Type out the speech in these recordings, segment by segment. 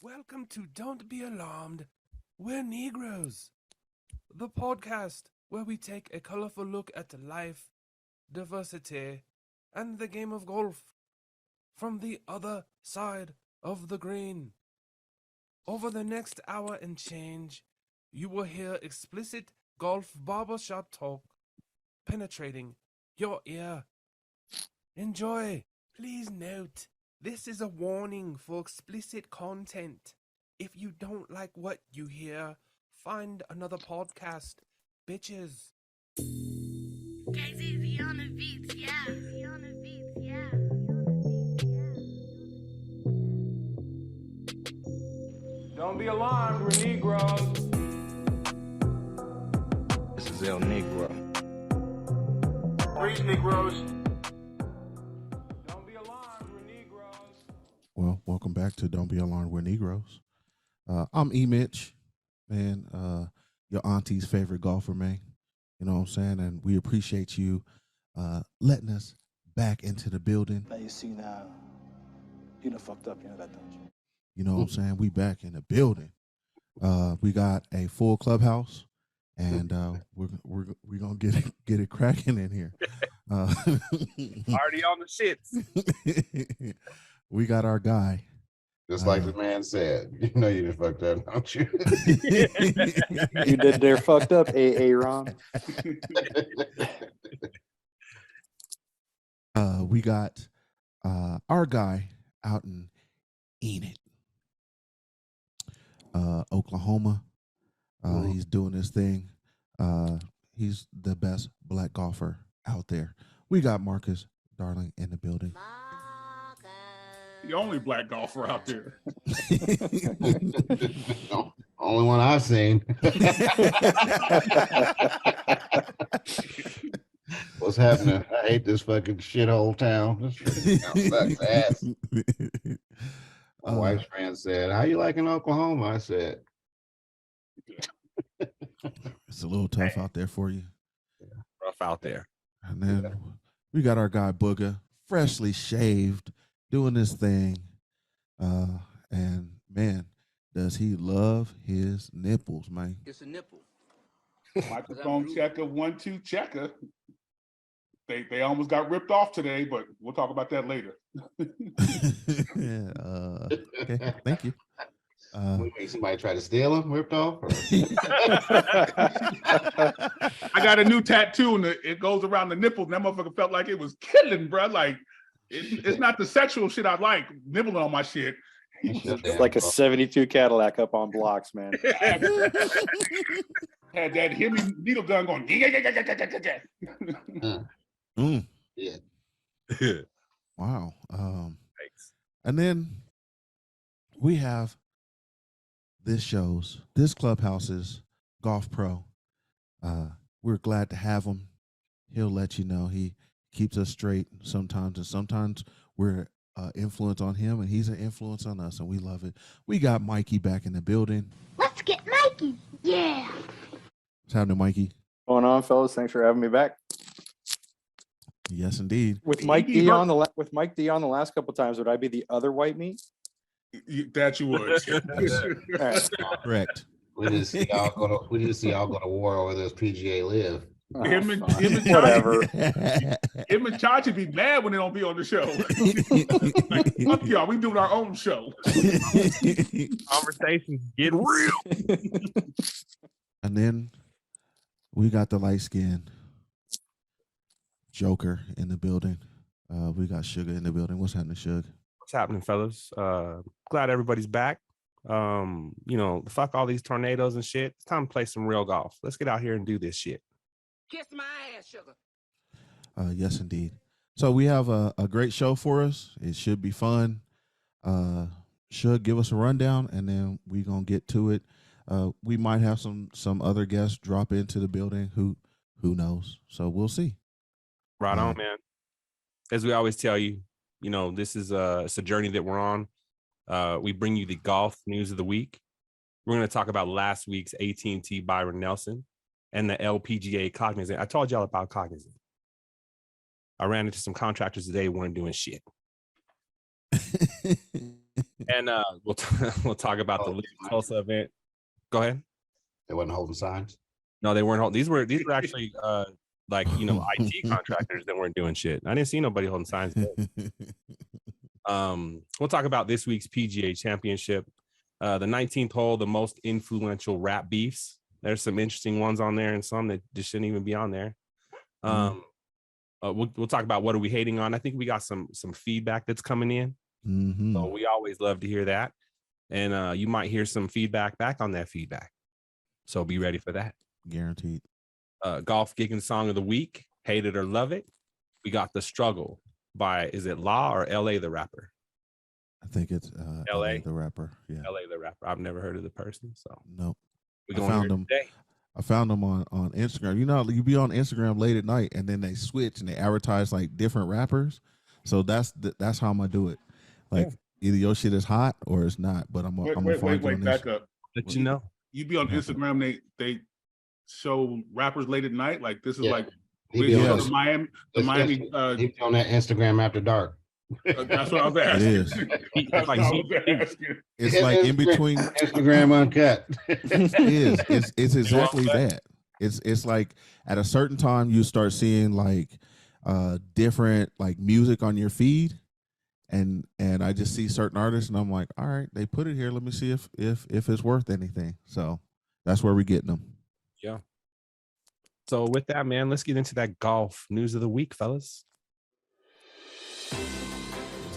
Welcome to Don't Be Alarmed, We're Negroes, the podcast where we take a colorful look at life, diversity, and the game of golf from the other side of the green. Over the next hour and change, you will hear explicit golf barbershop talk penetrating your ear. Enjoy. Please note, this is a warning for explicit content. If you don't like what you hear, find another podcast, bitches. Guys, easy on the beats, yeah. Easy on the beats, yeah. Don't be alarmed, we're Negroes. This is El Negro. Freeze, Negroes. Don't be alarmed, we're Negroes. Well, welcome back to Don't Be Alarmed, We're Negroes. I'm Emitch, man, your auntie's favorite golfer, man. You know what I'm saying? And we appreciate you letting us back into the building. Now you see now, you done fucked up, you know that, don't you? You know what I'm saying? We back in the building. We got a full clubhouse, and we're gonna get it cracking in here. Already on the shits. We got our guy. Just like the man said, you know you done fucked up, don't you? You did there fucked up, Ron. We got our guy out in Enid, Oklahoma. He's doing his thing. He's the best black golfer out there. We got Marcus Darling in the building. The only black golfer out there. Only one I've seen. What's happening? I hate this fucking shithole town. This town sucks ass. My wife's friend said, "How you liking Oklahoma?" I said, It's a little tough out there for you. Rough out there. And then we got our guy Buga, freshly shaved, doing this thing. And man, does he love his nipples, man. It's a nipple. Microphone checker, 1-2 checker. They almost got ripped off today, but we'll talk about that later. Okay, thank you. Somebody try to steal him, ripped off? I got a new tattoo and it goes around the nipples. And that motherfucker felt like it was killing, bro. Like it's not the sexual shit I like, nibbling on my shit. It's like a 72 Cadillac up on blocks, man. Had that Hemi needle gun going. Yeah. Wow. Thanks. And then we have this clubhouse's golf pro. We're glad to have him. He'll let you know. He keeps us straight sometimes, and sometimes we're influence on him, and he's an influence on us, and we love it. We got Mikey back in the building. Let's get Mikey. Yeah. What's happening, Mikey? What's going on, fellas? Thanks for having me back. Yes, indeed. With Mike D on the last couple times, would I be the other white meat? That you would. All right. Correct. We didn't see y'all go to war over this PGA live. Him and Whatever. Him and Chachi be mad when they don't be on the show. Like, fuck y'all, we doing our own show. Conversations get real. And then we got the light skin Joker in the building. We got Suga in the building. What's happening, Suga? What's happening, fellas? Glad everybody's back. Fuck all these tornadoes and shit. It's time to play some real golf. Let's get out here and do this shit. Kiss my ass, sugar. Yes, indeed. So we have a great show for us. It should be fun. Should give us a rundown, and then we're gonna get to it. We might have some other guests drop into the building. Who knows? So we'll see. Right on, man. As we always tell you, this is it's a journey that we're on. We bring you the golf news of the week. We're going to talk about last week's At&T Byron Nelson and the LPGA Cognizant. I told y'all about Cognizant. I ran into some contractors today who weren't doing shit. And we'll talk about the Tulsa event. Go ahead. They wasn't holding signs. No, they weren't holding. These were actually like IT contractors that weren't doing shit. I didn't see nobody holding signs. We'll talk about this week's PGA Championship, the 19th hole, the most influential rap beefs. There's some interesting ones on there, and some that just shouldn't even be on there. We'll talk about what are we hating on. I think we got some feedback that's coming in. So we always love to hear that, and you might hear some feedback back on that feedback. So be ready for that. Guaranteed. Golf Giggin song of the week, hate it or love it. We got The Struggle by, is it Law or LA the rapper? I think it's LA the rapper. Yeah. LA the rapper. I've never heard of the person, so nope. I found him today. I found them on Instagram. You know, you be on Instagram late at night, and then they switch and they advertise like different rappers. So that's how I'm gonna do it. Like either your shit is hot or it's not. But I'm gonna find you on back up. Let you know. You be on Instagram. They show rappers late at night. Like this is like the Miami. He be on that Instagram after dark. That's what I was asking. It is. It's like in between Instagram uncut. It's exactly that. It's like at a certain time you start seeing like different like music on your feed, and I just see certain artists and I'm like, all right, they put it here. Let me see if it's worth anything. So that's where we're getting them. Yeah. So with that, man, let's get into that golf news of the week, fellas.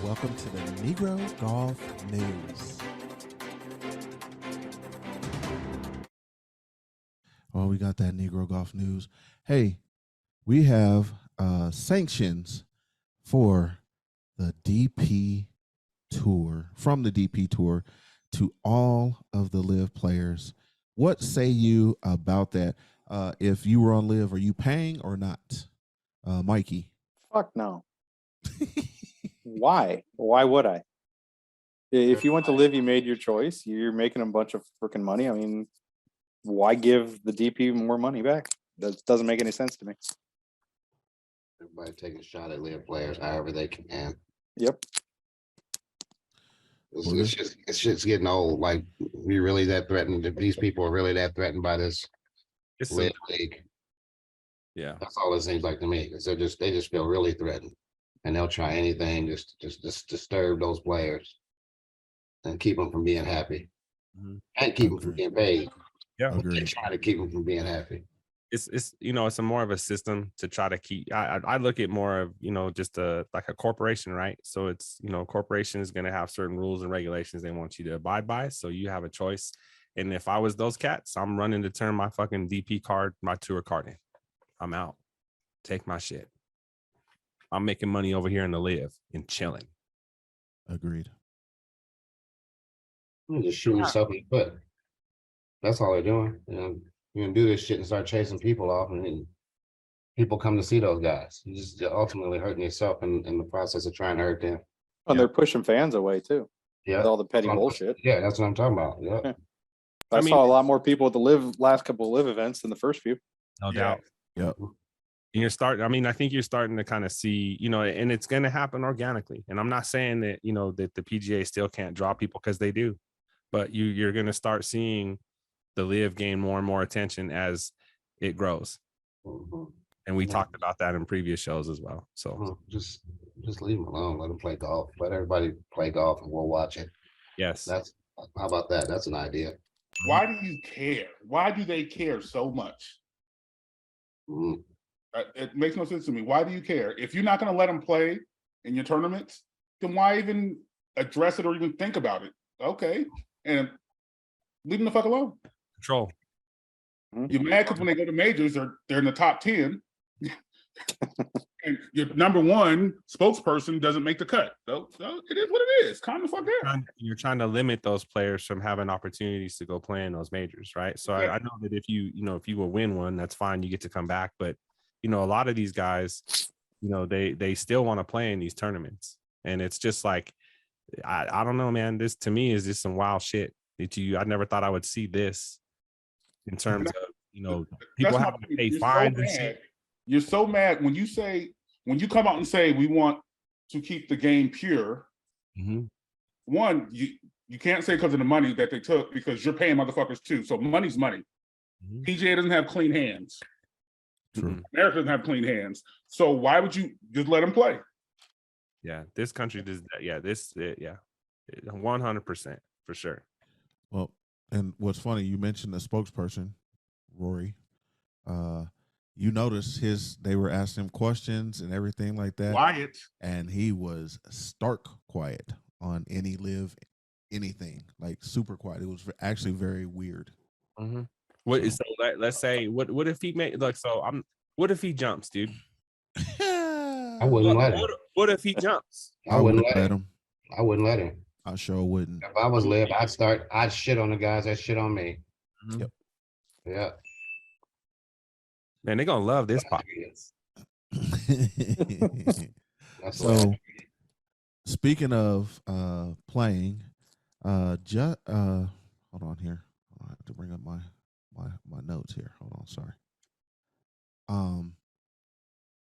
Welcome to the Negro Golf News. Well, we got that Negro Golf News. Hey, we have sanctions for the DP Tour, from the DP Tour to all of the Live players. What say you about that? If you were on Live, are you paying or not? Mikey? Fuck no. Why? Why would I? If you went to Live, you made your choice. You're making a bunch of freaking money. I mean, why give the DP more money back? That doesn't make any sense to me. Everybody taking a shot at Live players however they can. Yep. It's just getting old. Like, we really that threatened? These people are really that threatened by this Live league? Yeah, that's all it seems like to me. Because they just feel really threatened, and they'll try anything just disturb those players and keep them from being happy, and keep them from being paid. Yeah, they try to keep them from being happy. It's it's a more of a system to try to keep. I look at more of just like a corporation, right? So it's a corporation is going to have certain rules and regulations they want you to abide by. So you have a choice. And if I was those cats, I'm running to turn my fucking DP card, my tour card in. I'm out. Take my shit. I'm making money over here in the Live and chilling. Agreed. You're just shooting yourself in the foot. That's all they're doing. You can do this shit and start chasing people off, and then people come to see those guys. You're just ultimately hurting yourself in the process of trying to hurt them. And they're pushing fans away too. Yeah, with all the petty bullshit. Yeah, that's what I'm talking about. Yeah. I saw a lot more people at the last couple of Live events than the first few. No doubt. Yep. And you're starting. I think you're starting to kind of see, and it's going to happen organically. And I'm not saying that that the PGA still can't draw people, because they do, but you're going to start seeing the Live gain more and more attention as it grows. And we talked about that in previous shows as well. So just leave them alone. Let them play golf. Let everybody play golf, and we'll watch it. Yes. How about that? That's an idea. Why do you care? Why do they care so much? It makes no sense to me. Why do you care? If you're not going to let them play in your tournaments, then why even address it or even think about it? Okay. And leave them the fuck alone. Control. You're mad because when they go to majors, they're in the top 10. And your number one spokesperson doesn't make the cut. So it is what it is. Calm the fuck down. You're trying to limit those players from having opportunities to go play in those majors, right? So I know that if you will win one, that's fine. You get to come back. But a lot of these guys, they still want to play in these tournaments. And it's just like, I don't know, man. This to me is just some wild shit that I never thought I would see this in terms of, people having to pay fines and shit. You're so mad when you come out and say we want to keep the game pure. one, you can't say because of the money that they took because you're paying motherfuckers too. So money's money. PGA doesn't have clean hands. True. America doesn't have clean hands. So why would you just let them play? Yeah, this country does that. Yeah, 100% for sure. Well, and what's funny, you mentioned the spokesperson, Rory. You notice they were asking him questions and everything like that. Quiet. And he was stark quiet on any live anything, like super quiet. It was actually very weird. So let's say what if he made what if he jumps, dude? I wouldn't let him. What if he jumps? I wouldn't let him. I wouldn't let him. I sure wouldn't. If I was Liv, I'd shit on the guys that shit on me. Yep. Yeah. Man, they're gonna love this podcast. So speaking of playing, hold on here. I have to bring up my notes here. Hold on, sorry.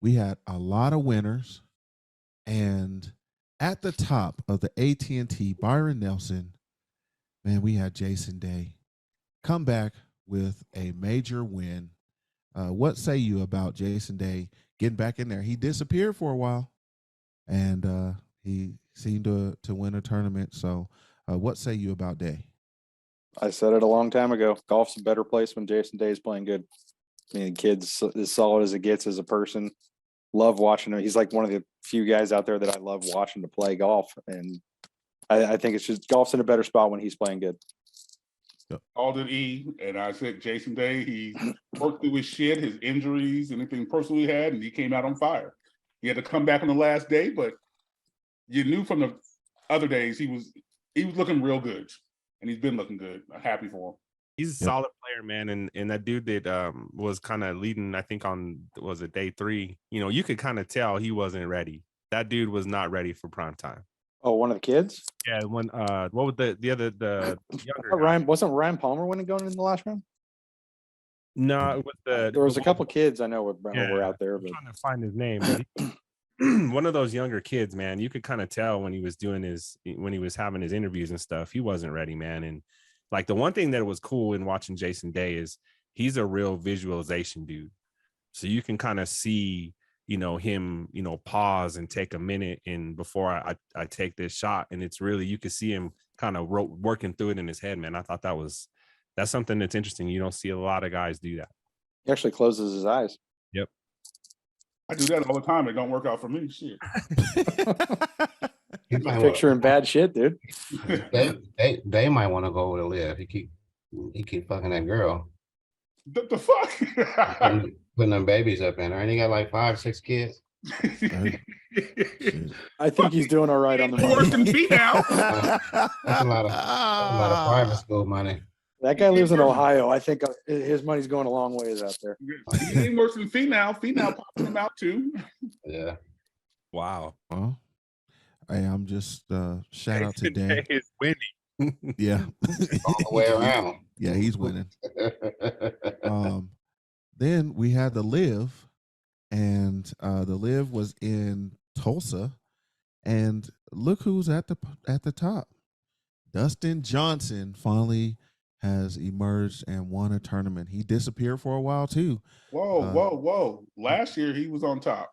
We had a lot of winners, and at the top of the At&T, Byron Nelson, man, we had Jason Day come back with a major win. What say you about Jason Day getting back in there? He disappeared for a while, and he seemed to win a tournament. So what say you about Day? I said it a long time ago. Golf's a better place when Jason Day is playing good. I mean, the kid's as solid as it gets as a person. Love watching him. He's like one of the few guys out there that I love watching to play golf. And I think it's just golf's in a better spot when he's playing good. Called it E, and I said Jason Day, he worked through his shit, his injuries, anything personal he had, and he came out on fire. He had to come back on the last day, but you knew from the other days he was looking real good, and he's been looking good. I'm happy for him. He's a solid player, man, and that dude that was kind of leading, I think on day 3. You know, you could kind of tell he wasn't ready. That dude was not ready for prime time. Oh, one of the kids? Yeah, what was the younger Wasn't Ryan Palmer winning going in the last round? No, it was there was a couple kids I know were out there, but I'm trying to find his name. One of those younger kids, man. You could kind of tell when he was having his interviews and stuff, he wasn't ready, man. And like the one thing that was cool in watching Jason Day is he's a real visualization dude. So you can kind of see, him, pause and take a minute and before I take this shot. And it's really, you can see him kind of working through it in his head, man. I thought that's something that's interesting. You don't see a lot of guys do that. He actually closes his eyes. Yep. I do that all the time. It don't work out for me. Shit. Picturing bad shit, dude. They might want to go over to Liv. He keep fucking that girl. The fuck? Putting them babies up in her, and he got like 5-6 kids. I think he's doing all right on the Worse than feet now. That's a lot of private school money. That guy lives in Ohio. I think his money's going a long ways out there. He ain't worse than feet now. Feet now popping him out too. Yeah. Wow. Well, hey, I'm just shout out to Dan. Is winning. Yeah. All the way around. Yeah, he's winning. Then we had the Live, and the Live was in Tulsa, and look who's at the top. Dustin Johnson finally has emerged and won a tournament. He disappeared for a while too. Whoa. Last year he was on top.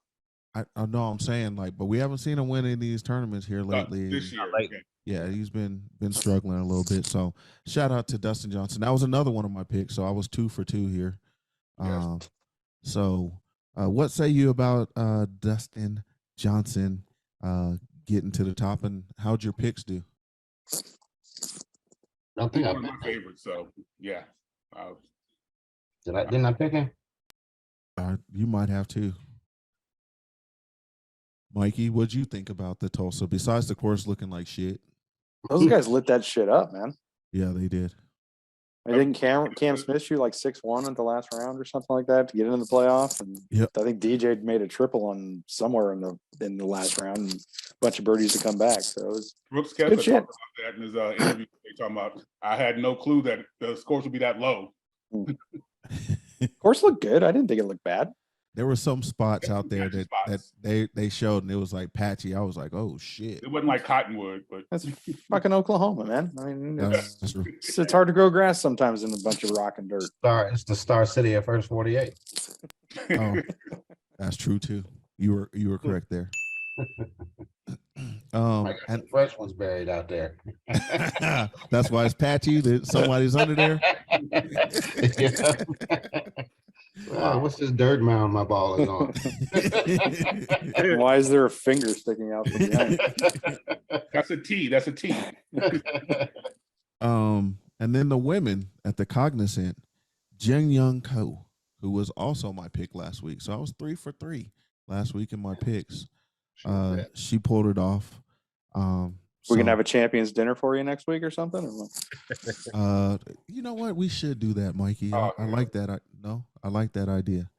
I know I'm saying but we haven't seen him win any of these tournaments here lately. This year. Yeah, he's been struggling a little bit. So shout out to Dustin Johnson. That was another one of my picks. So I was 2 for 2 here. Yes. So what say you about Dustin Johnson getting to the top, and how'd your picks do? I think One of my favorites. So yeah. Didn't I pick him? You might have to. Mikey, what'd you think about the Tulsa? Besides the course looking like shit. Those guys lit that shit up, man. Yeah, they did. I think Cam Smith shoot like 6-1 at the last round or something like that to get into the playoff. And I think DJ made a triple on somewhere in the last round, and a bunch of birdies to come back. So it was Brooks good Koepka shit. talked about that in his interview. They talking about I had no clue that the scores would be that low. Course looked good. I didn't think it looked bad. there were some spots out there Patchy that spots. they showed, and it was like patchy. I was like, oh shit. It wasn't like Cottonwood, but That's fucking Oklahoma, man. I mean, That's true. it's hard to grow grass sometimes in a bunch of rock and dirt. It's the Star City of First 48. Oh, that's true too. You were correct there. I got And some fresh ones buried out there. that's why it's patchy that somebody's under there. Yeah. Wow, what's this dirt mound my ball is on? Why is there a finger sticking out from behind? that's a T. That's a T. And then the women at the Cognizant, Jin Young Ko, who was also my pick last week. So I was 3 for 3 last week in my picks. She pulled it off. We're gonna have a champions dinner for you next week or something. Or what? You know what? We should do that, Mikey. I like that. I like that idea.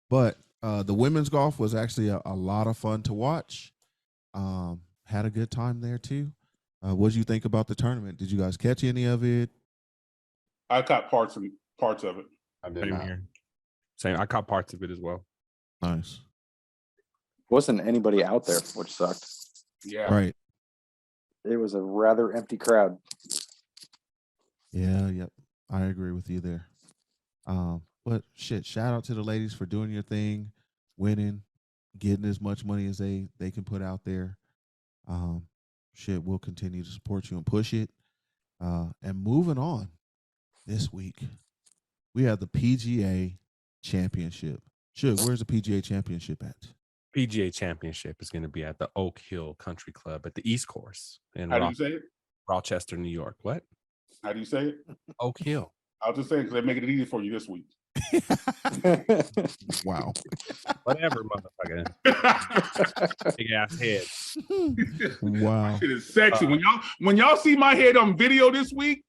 But the women's golf was actually a lot of fun to watch. Had a good time there too. What did you think about the tournament? Did you guys catch any of it? I caught parts of it. I did Same not. here. Same. I caught parts of it as well. Nice. Wasn't anybody out there, which sucked. Yeah. Right. It was a rather empty crowd. Yeah. Yep. I agree with you there. But shit, shout out to the ladies for doing your thing, winning, getting as much money as they can put out there. Shit, we'll continue to support you and push it. And moving on, this week we have the PGA Championship. Shug, where's the PGA Championship at? PGA Championship is going to be at the Oak Hill Country Club at the East Course in How do you say it? Rochester, New York. What? How do you say it? Oak Hill. I'll just say because they're making it easy for you this week. Wow. Whatever, motherfucker. Big ass head. Wow. Shit is sexy. When y'all see my head on video this week,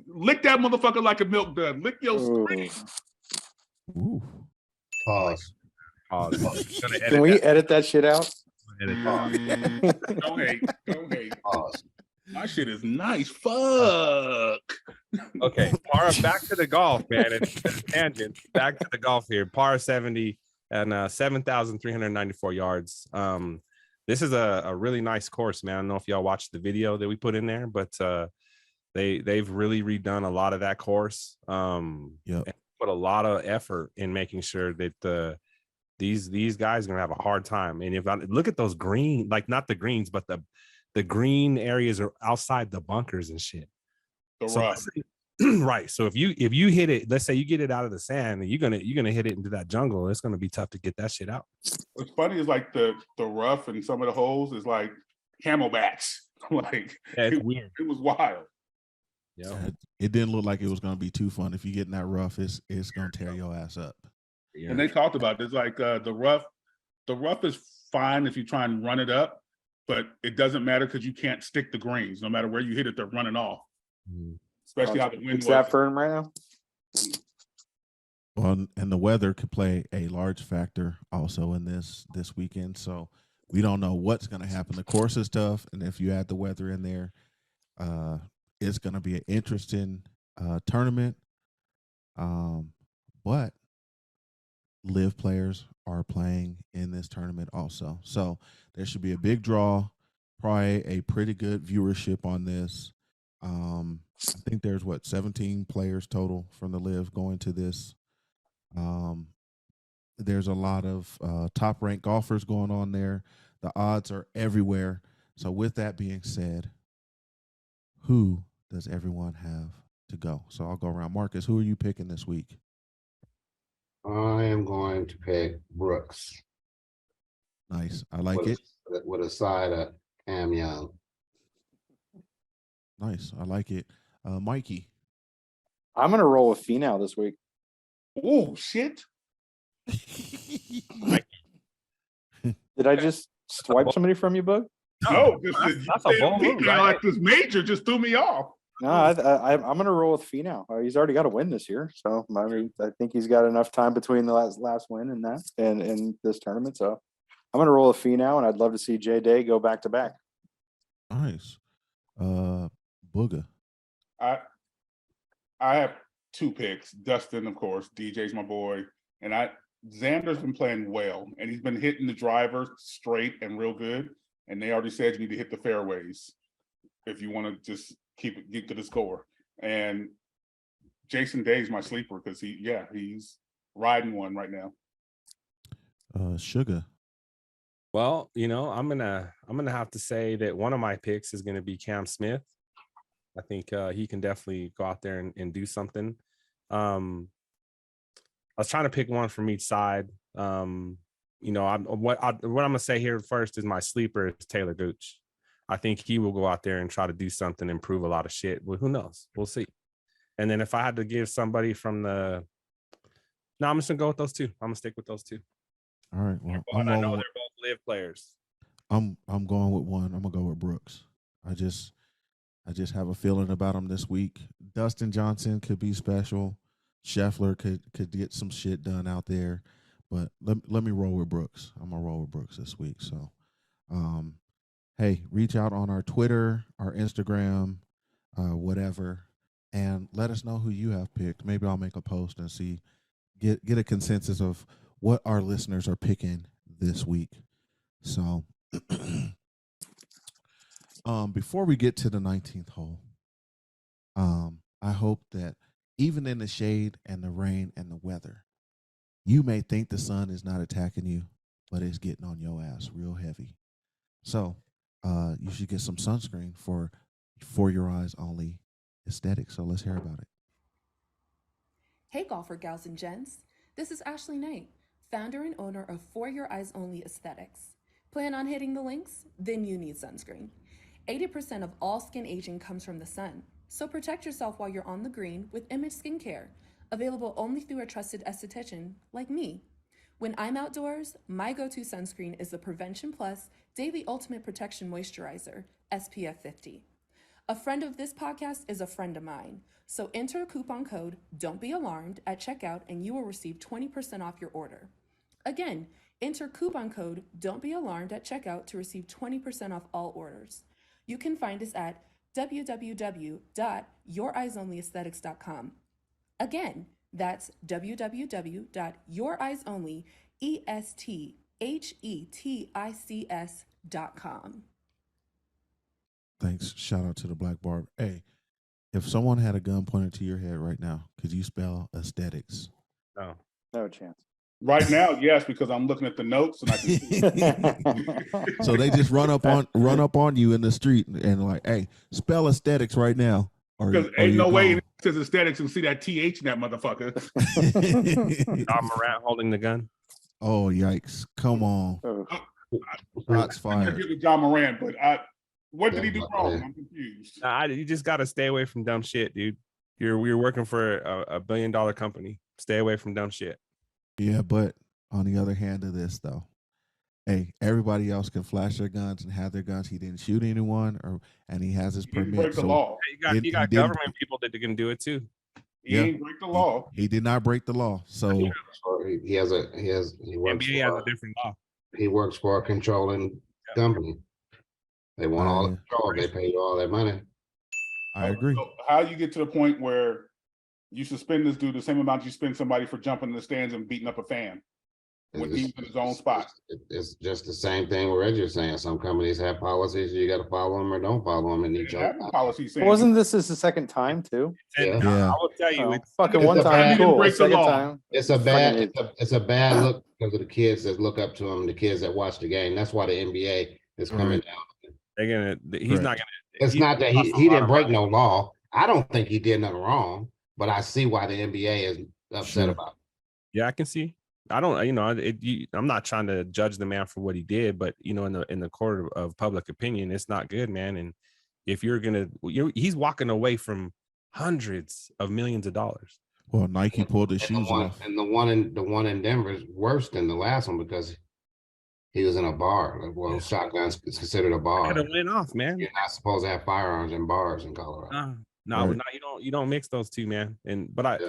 lick that motherfucker like a milk dud. Lick your screen. Ooh. Pause. Can we edit that shit out? Don't hate. Don't hate. Pause. My shit is nice. Fuck. Okay, par back to the golf, man. It's a tangent. Back to the golf here. Par 70 and 7,394 yards. This is a really nice course, man. I don't know if y'all watched the video that we put in there, but they've really redone a lot of that course. And put a lot of effort in making sure that these guys are gonna have a hard time. And if I look at those green, like not the greens, but the green areas are outside the bunkers and shit. Right. So if you hit it, let's say you get it out of the sand and you're gonna hit it into that jungle, it's gonna be tough to get that shit out. What's funny is like the rough and some of the holes is like camelbacks. Like yeah, it's weird. It was wild. Yeah. It didn't look like it was gonna be too fun. If you get in that rough, it's gonna tear your ass up. And they talked about it. It's like the rough is fine if you try and run it up, but it doesn't matter because you can't stick the greens. No matter where you hit it, they're running off. Especially how the wind It's was. that firm right now. Well, and the weather could play a large factor also in this weekend. So we don't know what's going to happen. The course is tough, and if you add the weather in there, it's going to be an interesting tournament. But live players are playing in this tournament also, so there should be a big draw. Probably a pretty good viewership on this. I think there's 17 players total from the live going to this. There's a lot of top ranked golfers going on there. The odds are everywhere. So with that being said, who does everyone have to go? So I'll go around. Marcus, who are you picking this week? I am going to pick Brooks. Nice. I like it. With a side of Cam Young. Nice. I like it. Mikey. I'm gonna roll with Finau this week. Oh shit! Did I just swipe somebody from you, Bug? No, that's a bold move, right? Like this major just threw me off. No, I'm gonna roll with Finau. He's already got a win this year, so I mean, I think he's got enough time between the last win and that and in this tournament. So I'm gonna roll with Finau, and I'd love to see Jay Day go back to back. Nice. Buga. I have two picks. Dustin, of course. DJ's my boy. And Xander's been playing well, and he's been hitting the driver straight and real good. And they already said you need to hit the fairways if you want to just get to the score. And Jason Day's my sleeper because he's riding one right now. Suga. Well, I'm gonna have to say that one of my picks is gonna be Cam Smith. I think he can definitely go out there and do something. I was trying to pick one from each side. What I'm gonna say here first is my sleeper is Taylor Gooch. I think he will go out there and try to do something, improve a lot of shit. Well, who knows? We'll see. And then if I had to give somebody from I'm just gonna go with those two. I'm gonna stick with those two. All right. Well, I know they're both live players. I'm going with one. I'm gonna go with Brooks. I just have a feeling about him this week. Dustin Johnson could be special. Scheffler could get some shit done out there. But let me roll with Brooks. I'm gonna roll with Brooks this week. So hey, reach out on our Twitter, our Instagram, whatever, and let us know who you have picked. Maybe I'll make a post and get a consensus of what our listeners are picking this week. So before we get to the 19th hole, I hope that even in the shade and the rain and the weather, you may think the sun is not attacking you, but it's getting on your ass real heavy. So you should get some sunscreen for your eyes only aesthetic. So let's hear about it. Hey, golfer gals and gents. This is Ashley Knight, founder and owner of For Your Eyes Only Aesthetics. Plan on hitting the links? Then you need sunscreen. 80% of all skin aging comes from the sun, so protect yourself while you're on the green with Emitch skincare, available only through a trusted esthetician like me. When I'm outdoors, my go-to sunscreen is the Prevention Plus Daily Ultimate Protection Moisturizer, SPF 50. A friend of this podcast is a friend of mine, so enter coupon code Don't Be Alarmed at checkout and you will receive 20% off your order. Again, enter coupon code Don't Be Alarmed at checkout to receive 20% off all orders. You can find us at www.youreyesonlyaesthetics.com. Again, that's www.youreyesonlyaesthetics.com. Thanks. Shout out to the Black Barb. Hey, if someone had a gun pointed to your head right now, could you spell aesthetics? No. No chance. Right now, yes, because I'm looking at the notes and I can see. So they just run up on you in the street and like, hey, spell aesthetics right now. Because ain't no way it says aesthetics and see that TH in that motherfucker. John Morant holding the gun. Oh, yikes. Come on. Shots I fired. get with John Morant, but what did he do wrong? I'm confused. You just got to stay away from dumb shit, dude. You're working for a $1 billion company. Stay away from dumb shit. Yeah, but on the other hand of this, though, hey, everybody else can flash their guns and have their guns. He didn't shoot anyone, and he has his permit. Break the law. You got government people that can do it too. He didn't break the law. He did not break the law. So he works NBA has a different law. He works for a controlling company. They want all the control. They pay you all that money. I agree. So how you get to the point where you suspend this dude the same amount you spend somebody for jumping in the stands and beating up a fan when he's in his own spot? It's just the same thing what Reggie's saying. Some companies have policies, you got to follow them or don't follow them, and each other. Wasn't this the second time too? Yeah. I will tell you, it's fucking one time. Cool. Second time. It's a bad look because of the kids that look up to him, the kids that watch the game. That's why the NBA is coming down. He's not gonna. It's not that he didn't break no law. I don't think he did nothing wrong, but I see why the NBA is upset about it. Yeah, I can see. I don't, I'm not trying to judge the man for what he did, but in the court of public opinion, it's not good, man. And if he's walking away from hundreds of millions of dollars. Well, Nike pulled his shoes off, and the one in Denver is worse than the last one because he was in a bar. Well, shotguns is considered a bar. Could have went off, man. You're not supposed to have firearms in bars in Colorado. No, you don't mix those two, man. But I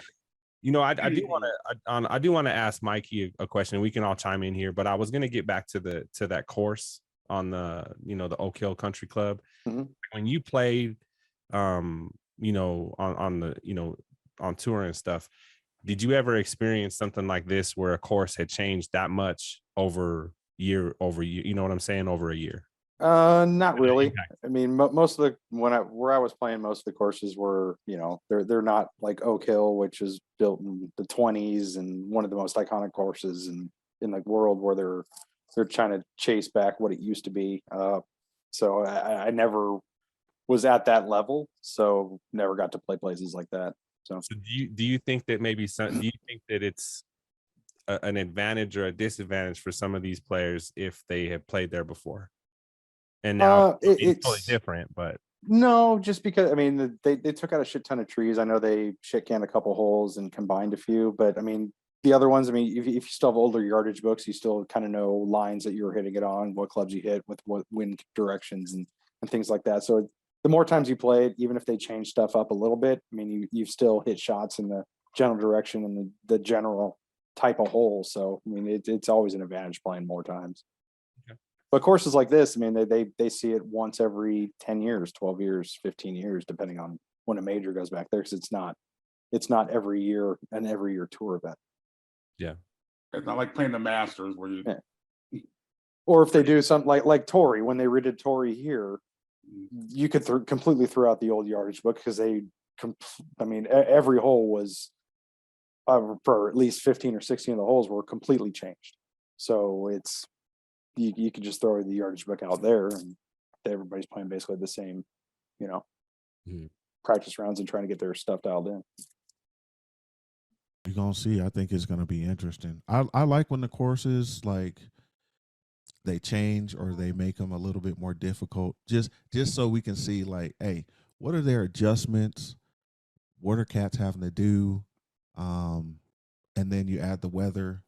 do want to ask Mikey a question. We can all chime in here, but I was going to get back to that course on the the Oak Hill Country Club. Mm-hmm. When you played, on tour and stuff, Did you ever experience something like this where a course had changed that much over year? You know what I'm saying? Over a year. Not really. I mean, most of the where I was playing, most of the courses were, they're not like Oak Hill, which is built in the 20s and one of the most iconic courses in the world, where they're trying to chase back what it used to be. So I never was at that level, so never got to play places like that. So do you think that do you think that it's an advantage or a disadvantage for some of these players if they have played there before? And now it's totally different, but no, just because I mean they took out a shit ton of trees. I know they shit canned a couple holes and combined a few, but I mean the other ones, I mean, if you still have older yardage books, you still kind of know lines that you were hitting it on, what clubs you hit with what wind directions and things like that. So the more times you play it, even if they change stuff up a little bit, I mean, you've still hit shots in the general direction and the general type of hole. So I mean, it's always an advantage playing more times. Okay. But courses like this, I mean, they see it once every 10 years, 12 years, 15 years, depending on when a major goes back there, because it's not every year an every year tour event. Yeah, it's not like playing the Masters where you. Yeah. Or if they do something like Torrey, when they redid Torrey here, you could completely throw out the old yardage book because every hole was for at least 15 or 16 of the holes were completely changed. So it's you could just throw the yardage book out there and everybody's playing basically the same, practice rounds and trying to get their stuff dialed in. You're gonna see. I think it's gonna be interesting. I like when the courses like they change or they make them a little bit more difficult, just so we can see like, hey, what are their adjustments? What are cats having to do? And then you add the weather.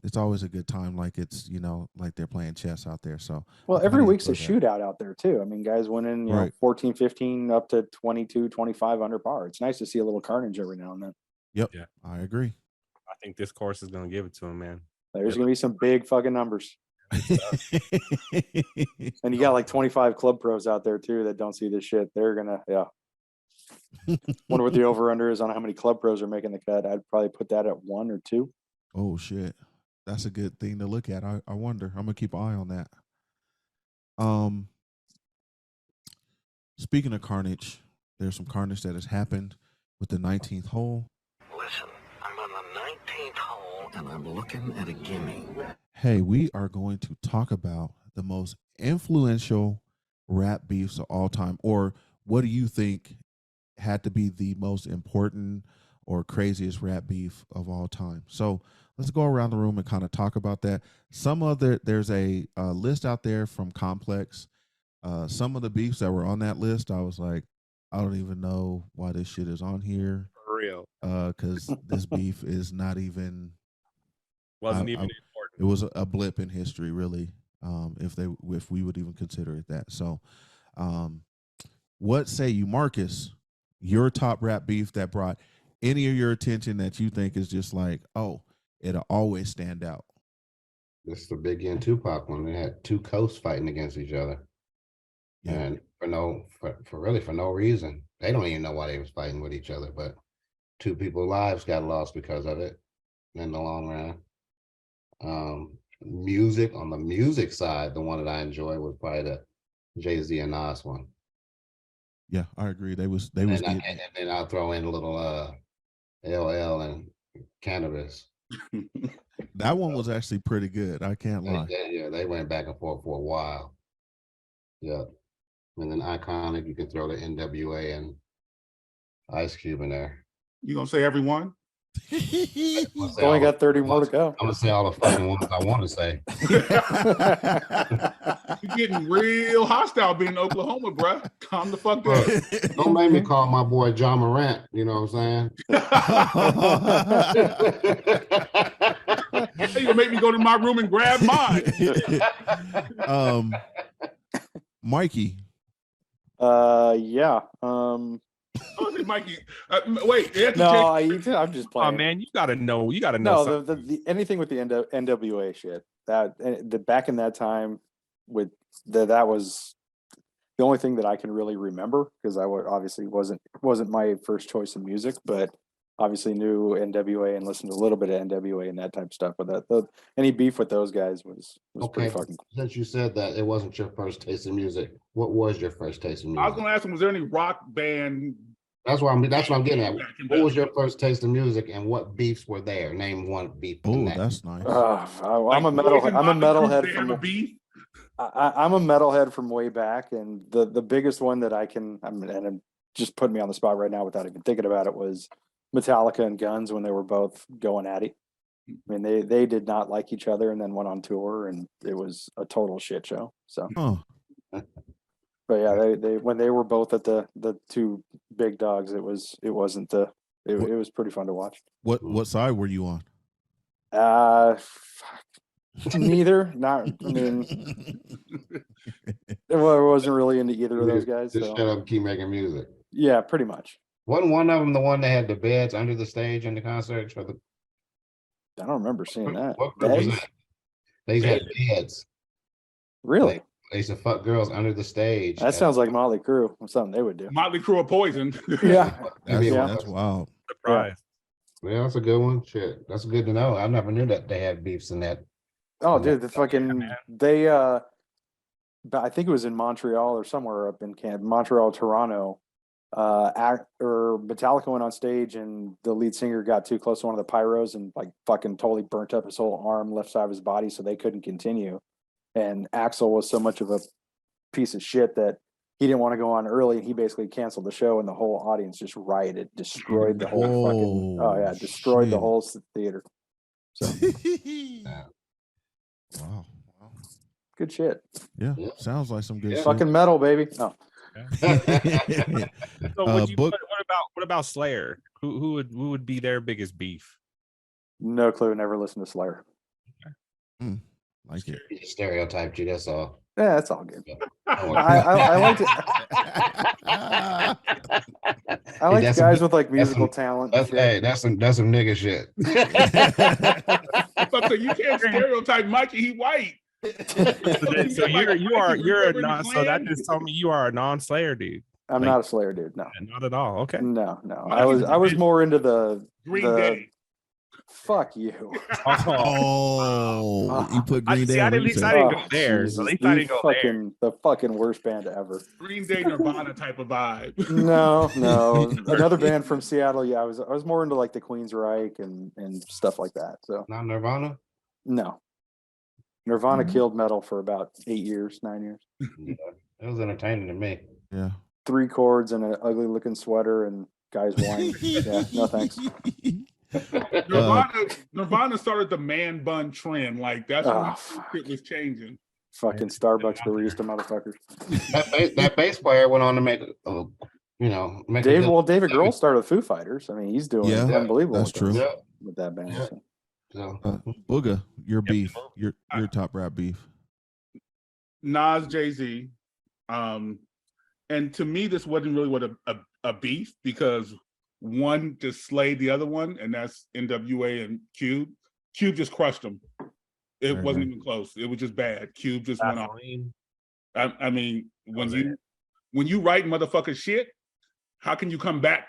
It's always a good time, like it's like they're playing chess out there. So every week's a shootout out there too. I mean, guys winning right. 14, 15 up to 22, 25 under par. It's nice to see a little carnage every now and then. Yep. Yeah, I agree. I think this course is gonna give it to him, man. There's gonna be some big fucking numbers. And you got like 25 club pros out there too that don't see this shit. They're gonna, wonder what the over under is on how many club pros are making the cut. I'd probably put that at 1 or 2. Oh shit, that's a good thing to look at. I wonder. I'm gonna keep an eye on that. Speaking of carnage, there's some carnage that has happened with the 19th hole. Listen, I'm on the 19th hole and I'm looking at a gimme. Hey, we are going to talk about the most influential rap beefs of all time, or what do you think had to be the most important or craziest rap beef of all time? So let's go around the room and kind of talk about that. There's a list out there from Complex. Some of the beefs that were on that list, I was like, I don't even know why this shit is on here. For real. Because this beef is not even wasn't even important. It was a blip in history, really, if we would even consider it that. So, what say you, Marcus? Your top rap beef that brought any of your attention that you think is just like, oh, it'll always stand out. This is the Biggie and Tupac one. They had two coasts fighting against each other, and for no reason. They don't even know why they was fighting with each other, but two people's lives got lost because of it in the long run. Music, on the music side, the one that I enjoy was probably the Jay-Z and Nas one. Yeah, I agree. They was and then I'll throw in a little LL and Cannabis. That one was actually pretty good. I can't lie. They went back and forth for a while. Yeah. And then Iconic, you can throw the NWA and Ice Cube in there. You gonna say everyone? Only got 30 more to go. I'm gonna say all the fucking ones I want to say. You're getting real hostile being in Oklahoma, bruh. Calm the fuck down. Don't make me call my boy John Morant. You know what I'm saying? You're gonna make me go to my room and grab mine. Mikey. Yeah. Mikey, wait. No, I'm just playing. Oh man, you gotta know. No, the anything with the NWA shit. That back in that time, with that was the only thing that I can really remember, because I obviously wasn't my first choice in music. But obviously knew NWA and listened to a little bit of NWA and that type of stuff. But any beef with those guys was Okay, pretty fucking cool. since you said that it wasn't your first taste of music, what was your first taste of music? I was gonna ask him, was there any rock band? That's what I'm getting at. What was your first taste of music and what beefs were there? Name one beef. Oh, that's nice. I'm a metalhead from way back, and the biggest one that and just put me on the spot right now without even thinking about it was Metallica and Guns when they were both going at it. I mean, they did not like each other and then went on tour, and it was a total shit show. So, but yeah, they when they were both at the two big dogs, it was pretty fun to watch. What side were you on? Neither. Not. I mean, I wasn't really into either of those guys. Just so. shut up and keep making music. Yeah, pretty much. Wasn't one of them the one that had the beds under the stage in the concerts for the? I don't remember seeing that. What group was that? They had beds. Really? They used to fuck girls under the stage. That sounds like Motley Crue. Something they would do. Motley Crue or Poison. Yeah. That's wild. Surprise. Yeah, that's a good one. Shit, that's good to know. I never knew that they had beefs in that. Oh, dude, the fucking they but I think it was in Montreal or somewhere up in Canada, Montreal, Toronto. Metallica went on stage and the lead singer got too close to one of the pyros and like fucking totally burnt up his whole arm, left side of his body, so they couldn't continue. And Axl was so much of a piece of shit that he didn't want to go on early, and he basically canceled the show, and the whole audience just rioted, destroyed the whole destroyed the whole theater. So wow. Good shit. Yeah, sounds like some good shit. Fucking metal, baby. No. So what about Slayer? Who would be their biggest beef? No clue. Never listened to Slayer. Like it. You stereotyped you. That's all. Yeah, that's all good. I like it. I like guys with like musical talent. That's some nigga shit. So you can't stereotype Mikey. He white. So you're a non. So that just told me you are a non-Slayer dude. I'm not a Slayer dude. No, not at all. Okay. No. I was more into the Green Day. Fuck you. Oh, you put Green Day. At least I didn't go there. So at least I didn't go there. The fucking worst band ever. Green Day, Nirvana type of vibe. No. Another band from Seattle. Yeah, I was more into like the Queensryche and stuff like that. So not Nirvana. No. Nirvana killed metal for about 9 years. Yeah, it was entertaining to me. Yeah. 3 chords and an ugly looking sweater and guys whining. Yeah, no thanks. Nirvana started the man bun trend. Like that's when it was changing. Fucking Starbucks barista motherfuckers. That bass player went on to make David Grohl started Foo Fighters. I mean, he's doing unbelievable. That's true. With that band. Yeah. So. Buga, your beef, your top rap beef. Nas, Jay-Z, and to me, this wasn't really what a beef because one just slayed the other one, and that's NWA and Cube. Cube just crushed them. It wasn't even close. It was just bad. Cube just went off. I mean, when you write motherfucker shit, how can you come back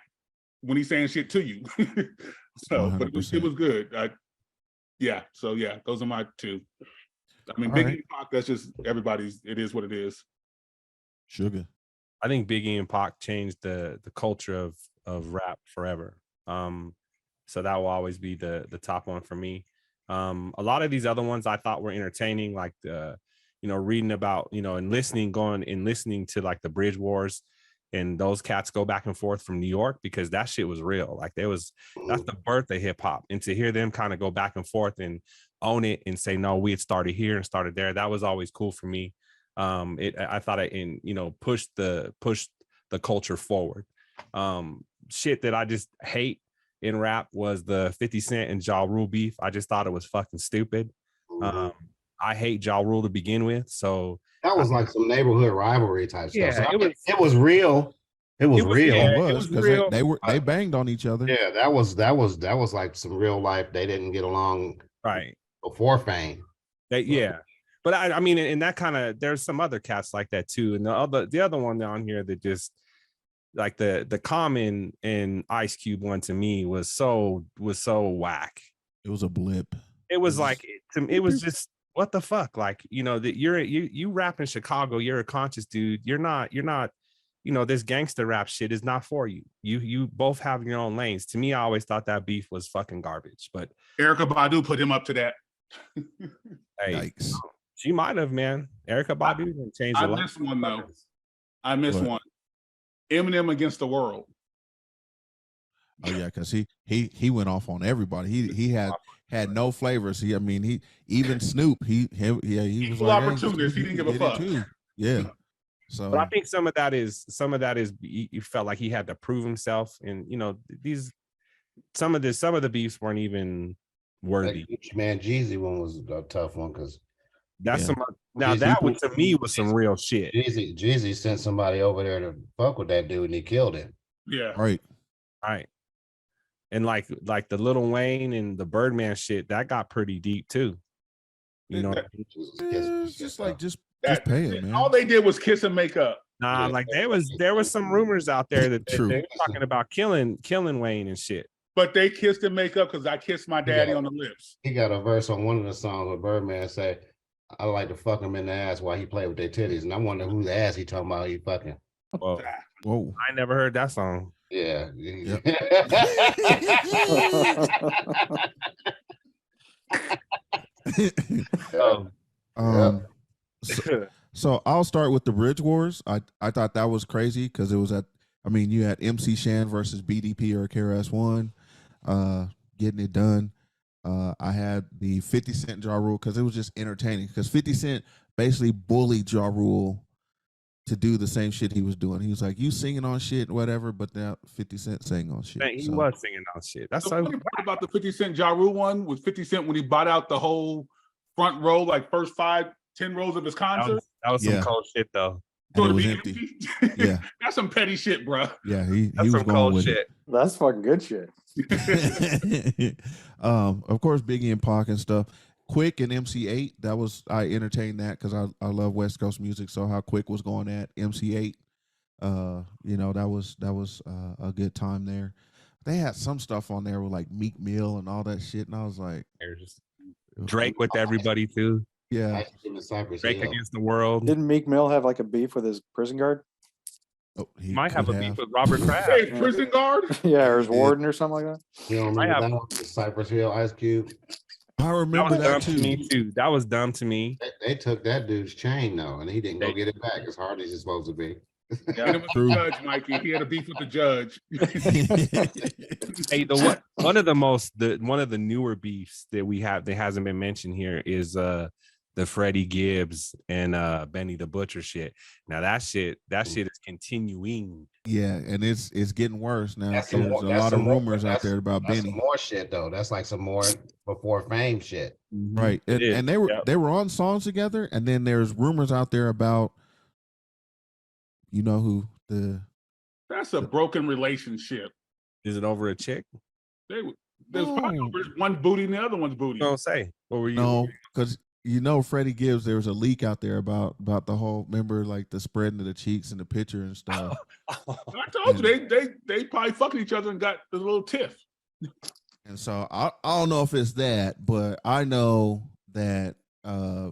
when he's saying shit to you? So, 100%. But it was good. Those are my 2. I mean, Biggie and Pac, that's just everybody's. It is what it is. Suga. I think Biggie and Pac changed the culture of rap forever. So that will always be the top one for me. A lot of these other ones I thought were entertaining, like reading about, and listening to like the Bridge Wars and those cats go back and forth from New York, because that shit was real. Like that's the birth of hip hop. And to hear them kind of go back and forth and own it and say, no, we had started here and started there. That was always cool for me. I thought it pushed the culture forward. Shit that I just hate in rap was the 50 Cent and Ja Rule beef. I just thought it was fucking stupid. I hate Ja Rule to begin with, so that was like some neighborhood rivalry type stuff. Yeah, so it was real. It was real. It was because they banged on each other. Yeah, that was like some real life. They didn't get along right before fame. But I mean, and that kind of, there's some other cats like that too. And the other one down here that just like the Common and Ice Cube one to me was so whack. It was a blip. It was like it was just what the fuck, like, you know, that you rap in Chicago, you're a conscious dude. You're not, you know, this gangster rap shit is not for you. You both have your own lanes. To me, I always thought that beef was fucking garbage. But Erykah Badu put him up to that. hey, Yikes. she might have, man. Erykah Badu changed a lot. I missed one though. I missed What? one. Eminem Against the World. Oh yeah, because he went off on everybody. He had no flavors. I mean, he even Snoop. He was Equal like, opportunist. He didn't give a did it fuck. too. Yeah. So But I think some of that is you felt like he had to prove himself, and you know, some of the beefs weren't even worthy. Man, Jeezy one was a tough one because that's Yeah. now Jeezy- that was, to me, was some real shit. Jeezy sent somebody over there to fuck with that dude and he killed him. Yeah. right. Right. And like the Lil Wayne and the Birdman shit, that got pretty deep too. You know, It's just like just That- pay it, man. All they did was kiss and make up. nah, like there was some rumors out there that True. they were talking about killing Wayne and shit. But they kissed and make up because I kissed my daddy on the lips. He got a verse on one of the songs where Birdman said, I like to fuck him in the ass while he played with their titties. And I wonder who the ass he talking about he fucking. Well, Whoa. I never heard that song. Yeah. Oh, So I'll start with the Bridge Wars. I thought that was crazy because it was you had MC Shan versus BDP or KRS-One getting it done. I had the 50 Cent Ja Rule because it was just entertaining because 50 Cent basically bullied Ja Rule to do the same shit he was doing. He was like, you singing on shit, whatever, but now 50 Cent saying on shit. man, he was singing on shit. That's The so funny part about the 50 Cent Ja Rule one was 50 Cent when he bought out the whole front row, like first 5-10 rows of his concert. that was some Yeah. cold shit though. And So it to was be empty. empty, Yeah. that's some petty shit, bro. Yeah, he That's was some going cold with shit. That's fucking good shit. it. Of course, Biggie and Pac and stuff. Quick and MC8, I entertained that because I love West Coast music. So how Quick was going at MC8, that was a good time there. They had some stuff on there with like Meek Mill and all that shit, and I was like, There's just Drake with everybody too. yeah. Ice Cream in Cypress Drake Hill. against the world. Didn't Meek Mill have like a beef with his prison guard? Oh, he Might have a could beef with Robert Hey, Kraft. prison guard. Yeah, or his warden or something like that. You don't I remember have- that one? The Cypress Hill Ice Cube. I That remember was dumb that to too. me too. That was dumb to me. They took that dude's chain though, and he didn't go They- get it back as hard as it's supposed to be. And it was True. the judge, Mikey. He had a beef with the judge. Hey, one of the newer beefs that we have that hasn't been mentioned here is the Freddie Gibbs and Benny the Butcher shit. Now that shit is continuing. Yeah, and it's getting worse now. That's There's some more- a that's lot some of more- rumors out that's- there about That's Benny. some more shit though. That's like some more before fame shit. Right. And, It is, and they were yep. they were on songs together, and then there's rumors out there about who That's a broken relationship. Is it over a chick? There's probably No. one booty and the other one's booty. Don't say. What were you? no, because Freddie Gibbs, there was a leak out there about the whole, remember, like the spreading of the cheeks in the picture and stuff. I told you they probably fucking each other and got a little tiff. And so I don't know if it's that, but I know that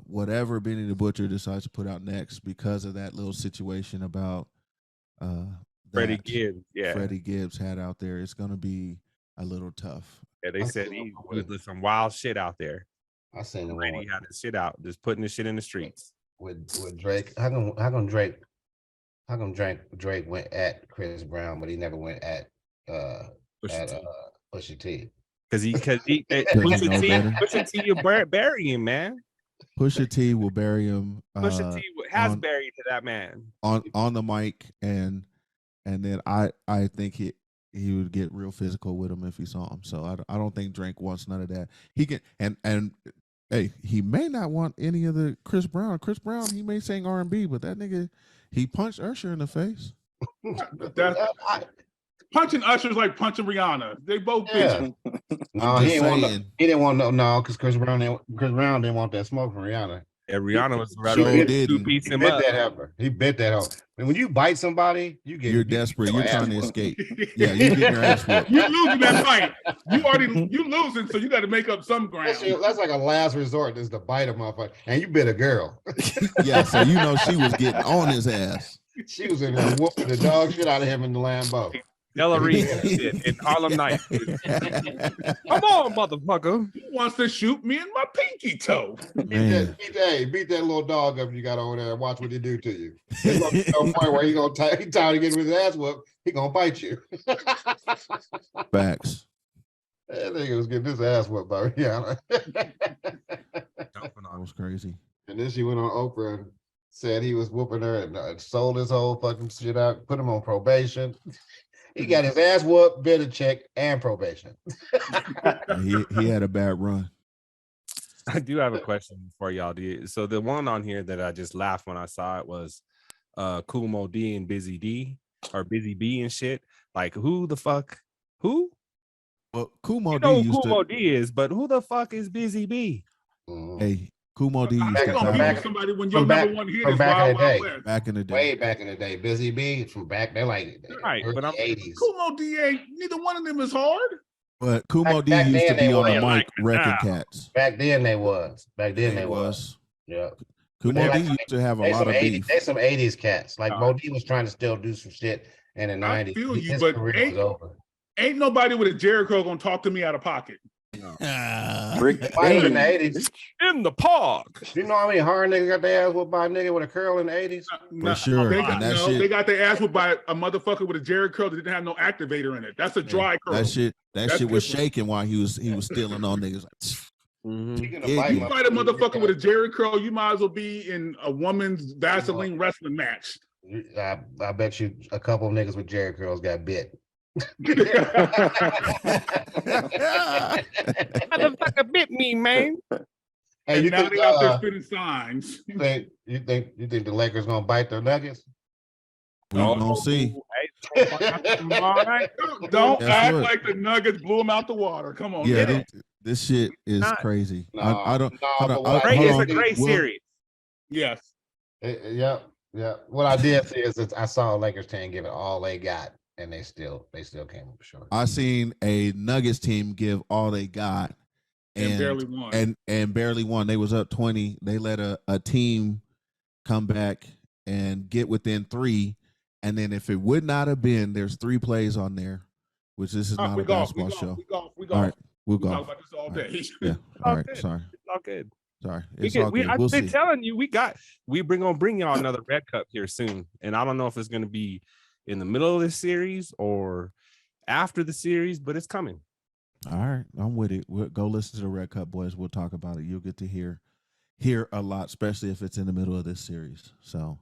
whatever Benny the Butcher decides to put out next, because of that little situation about Freddie that Gibbs. Yeah. Freddie Gibbs had out there, it's gonna be a little tough. Yeah, they said he was some wild shit out there. I seen the one Brady had his shit out, just putting the shit in the streets. with Drake. How come Drake went at Chris Brown, but he never went at Pusha T. Because he Does he know better? Pusha T, you bury him, man. Pusha T will bury him Pusha T has on- buried to that man. on the mic, and then I think he would get real physical with him if he saw him. So I don't think Drake wants none of that. He can and hey, he may not want any of the Chris Brown. Chris Brown, he may sing R&B, but that nigga, he punched Usher in the face. Punching Usher's like punching Rihanna. They both bitches. No, I'm he just didn't want saying. he didn't want no because Chris Brown didn't want that smoke from Rihanna. Yeah, Rihanna was right Sure there to didn't. two-piece He him bit up. that heifer. He bit that hoe. And when you bite somebody, You're desperate. your You're ass trying to whooped. escape. Yeah, you get your ass whooped. You losing that fight. You losing, so you got to make up some ground. That's like a last resort, is to bite a motherfucker. And you bit a girl. Yeah, so you know she was getting on his ass. She was in there whooping the dog shit out of him in the Lambo. Della Reed shit in Harlem Nights. Come on, motherfucker. He wants to shoot me in my pinky toe. Man. Beat that little dog up you got over there and watch what he do to you. There's gonna be no point where he tired of getting his ass whooped. He gonna bite you. Facts. That nigga was getting his ass whooped by Rihanna. That was crazy. And then she went on Oprah and said he was whooping her and sold his whole fucking shit out, put him on probation. He got his ass whooped, bit a check, and probation. He had a bad run. I do have a question for y'all. So the one on here that I just laughed when I saw it was Cool Mo D and Busy D or Busy B and shit. Like, who the fuck? Who? Well, Cool Mo You D know used who Cool Mo to. D is, but who the fuck is Busy B? Hey, Cool Mo D used How you to gonna be battle with somebody when your number one hit is back in Wild the day. Wild West? back in the day. Way back in the day. Busy B from back there, like Right, but I'm 80s. Kumo D ain't neither one of them is hard. But Cool Mo D Back used to then they be on the was. mic Like wrecking now. cats. Back then they was. Yeah. Cool Mo D used to have a lot of beef. They some 80s cats. Like All Mo D was trying to still do some shit in the 90s. I feel you, His but career was over. ain't nobody with a Jericho gonna talk to me out of pocket. Byron in the 80s. In the park. You know how many hard niggas got their ass whooped by a nigga with a curl in the 80s? For sure. They And got, that no, shit- they got their ass whipped by a motherfucker with a Jericho that didn't have no activator in it. That's a dry curl. That shit That's was different. shaking while he was stealing on niggas. Speaking of Yeah, bite You fight a motherfucker with a Jericho, you might as well be in a woman's Vaseline wrestling match. I bet you a couple of niggas with Jerry curls got bit. Motherfucker bit me, man. Hey, And you now think, they out there spitting signs. you think the Lakers gonna bite their Nuggets? We gonna see. All right. Don't That's act what- like the Nuggets blew them out the water. Come on. Yeah, get it. this shit is Not- crazy. No, I don't. no, hold but on, what- Great, hold it's a on. great We'll- series. Yes. Yep. What I did see is that I saw a Lakers team give it all they got, and they still came up short. I seen a Nuggets team give all they got And barely won. and barely won. They was up 20. They let a team come back and get within 3. And then if it would not have been, there's 3 plays on there, which this is not a basketball show. We All right, we'll We talk go. about this all All right. day. Yeah. all All right. good. Sorry. It's all good. Sorry. We It's can, all good. I've We'll been see. telling you, we're gonna bring y'all another Red Cup here soon, and I don't know if it's gonna be in the middle of this series or after the series, but it's coming. All right, I'm with it. We'll go listen to the Red Cup boys. We'll talk about it. You'll get to hear a lot, especially if it's in the middle of this series. So,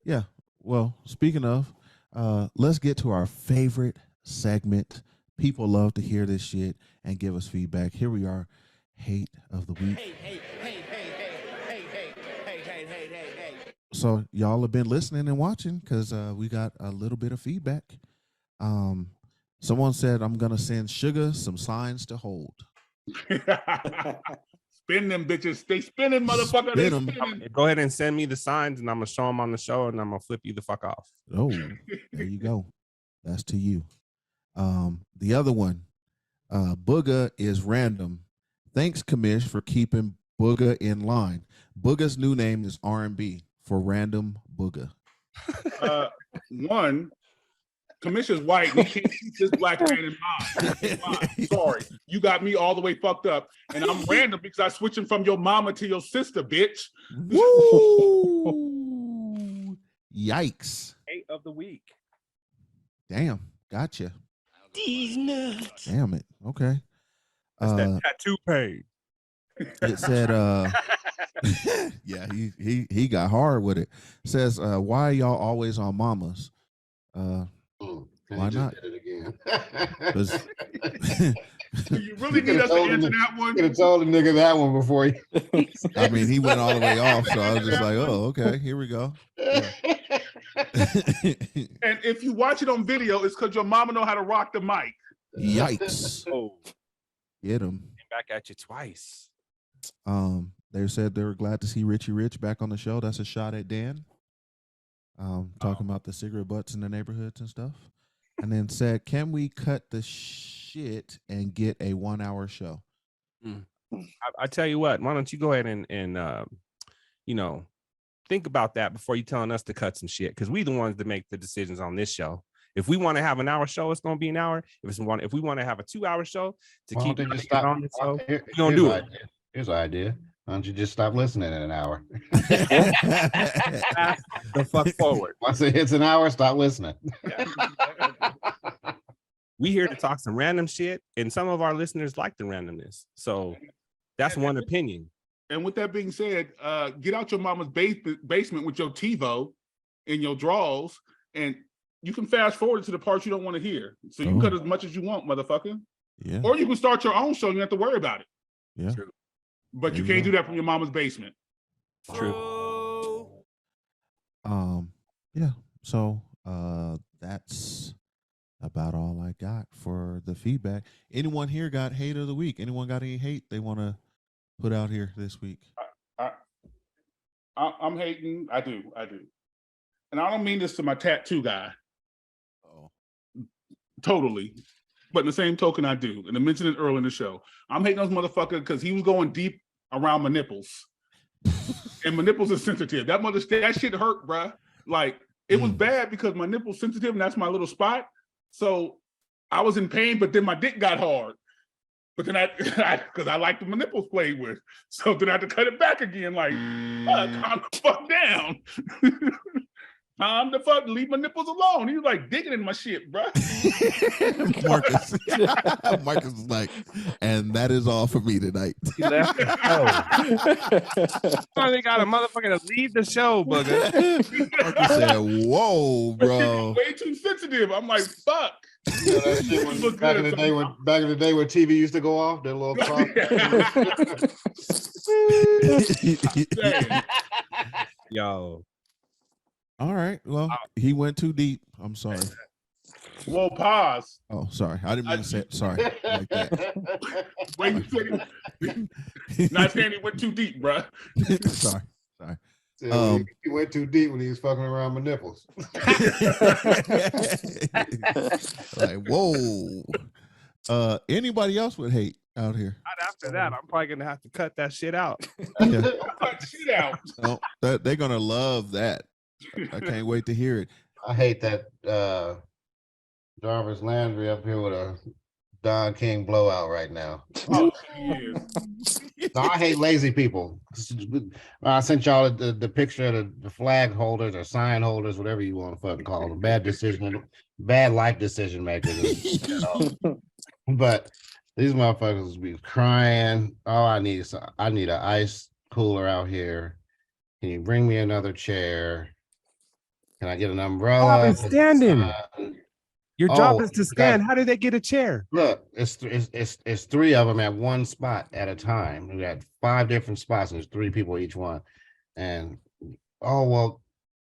yeah. Well, speaking of, let's get to our favorite segment. People love to hear this shit and give us feedback. Here we are, hate of the week. So y'all have been listening and watching because we got a little bit of feedback. Someone said I'm gonna send Suga some signs to hold. Spin them bitches. They spinning, motherfucker. They Spin 'em. spinning. Go ahead and send me the signs, and I'm gonna show them on the show, and I'm gonna flip you the fuck off. Oh, there you go. That's to you. The other one, Buga is random. Thanks, Commish, for keeping Buga in line. Buga's new name is R&B for Random Buga. One, Commissioner's white. We can't keep this black man in mind. Sorry, you got me all the way fucked up, and I'm random because I switching from your mama to your sister, bitch. Woo! Yikes! Hate of the week. Damn, gotcha. These nuts. Damn it. Okay. That's that tattoo pain. It said, yeah, he got hard with it. Says, why are y'all always on mamas? Why not? Did it again. 'Cause- Do you really need us to answer that one? Could have told the nigga that one before you. I mean, he went all the way off, so I was just like, oh, okay, here we go. Yeah. And if you watch it on video, it's because your mama know how to rock the mic. Yikes. Oh, Get him. back at you twice. That They said they were glad to see Richie Rich back on the show. That's a shot at Dan. Talking about the cigarette butts in the neighborhoods and stuff. And then said, can we cut the shit and get a 1 hour show? I tell you what, why don't you go ahead and think about that before you telling us to cut some shit, because we the ones that make the decisions on this show. If we want to have an hour show, it's going to be an hour. If we want to have a 2 hour show to keep just stop on the show, we're here's going to do it. Here's an idea. Why don't you just stop listening in an hour? Fast the fuck forward. Once it hits an hour, stop listening. We here to talk some random shit, and some of our listeners like the randomness. So that's one opinion. And with that being said, get out your mama's basement with your TiVo and your drawers, and you can fast forward to the parts you don't want to hear. So you can cut as much as you want, motherfucker. Yeah. Or you can start your own show. You don't have to worry about it. Yeah. True. But you can't do that from your mama's basement. True. Yeah. So that's about all I got for the feedback. Anyone here got hate of the week? Anyone got any hate they want to put out here this week? I'm hating. I do. And I don't mean this to my tattoo guy. Oh. Totally. But in the same token, I do. And I mentioned it earlier in the show. I'm hating those motherfuckers because he was going deep around my nipples. And my nipples are sensitive. That shit hurt, bruh. Like, it was bad because my nipple's sensitive and that's my little spot. So I was in pain, but then my dick got hard. But then because I like my nipples played with. So then I had to cut it back again. Like, calm the fuck down. Calm the fuck, leave my nipples alone. He was like digging in my shit, bro. Marcus is like, and that is all for me tonight. He left the show. Finally got a motherfucker to leave the show, Buga. Marcus said, whoa, bro. Way too sensitive. I'm like, fuck. You know that shit when, back in the day when TV used to go off, that little clock. Yo. All right. Well, he went too deep. I'm sorry. Whoa, pause. Oh, sorry. I didn't mean to say it. Sorry. Like that. Wait, not saying he went too deep, bro. Sorry. He went too deep when he was fucking around my nipples. Like, whoa. Anybody else would hate out here? Not after that, I'm probably gonna have to cut that shit out. Yeah. Cut shit out. No, they're gonna love that. I can't wait to hear it. I hate that Jarvis Landry up here with a Don King blowout right now. Oh, No, I hate lazy people. I sent y'all the picture of the flag holders or sign holders, whatever you want to fucking call them. Bad life decision makers. But these motherfuckers be crying. Oh, I need an ice cooler out here. Can you bring me another chair? Can I get an umbrella? I've been standing. Your job is to stand. How did they get a chair? Look, it's three of them at one spot at a time. We got 5 different spots, and there's 3 people each one. And well,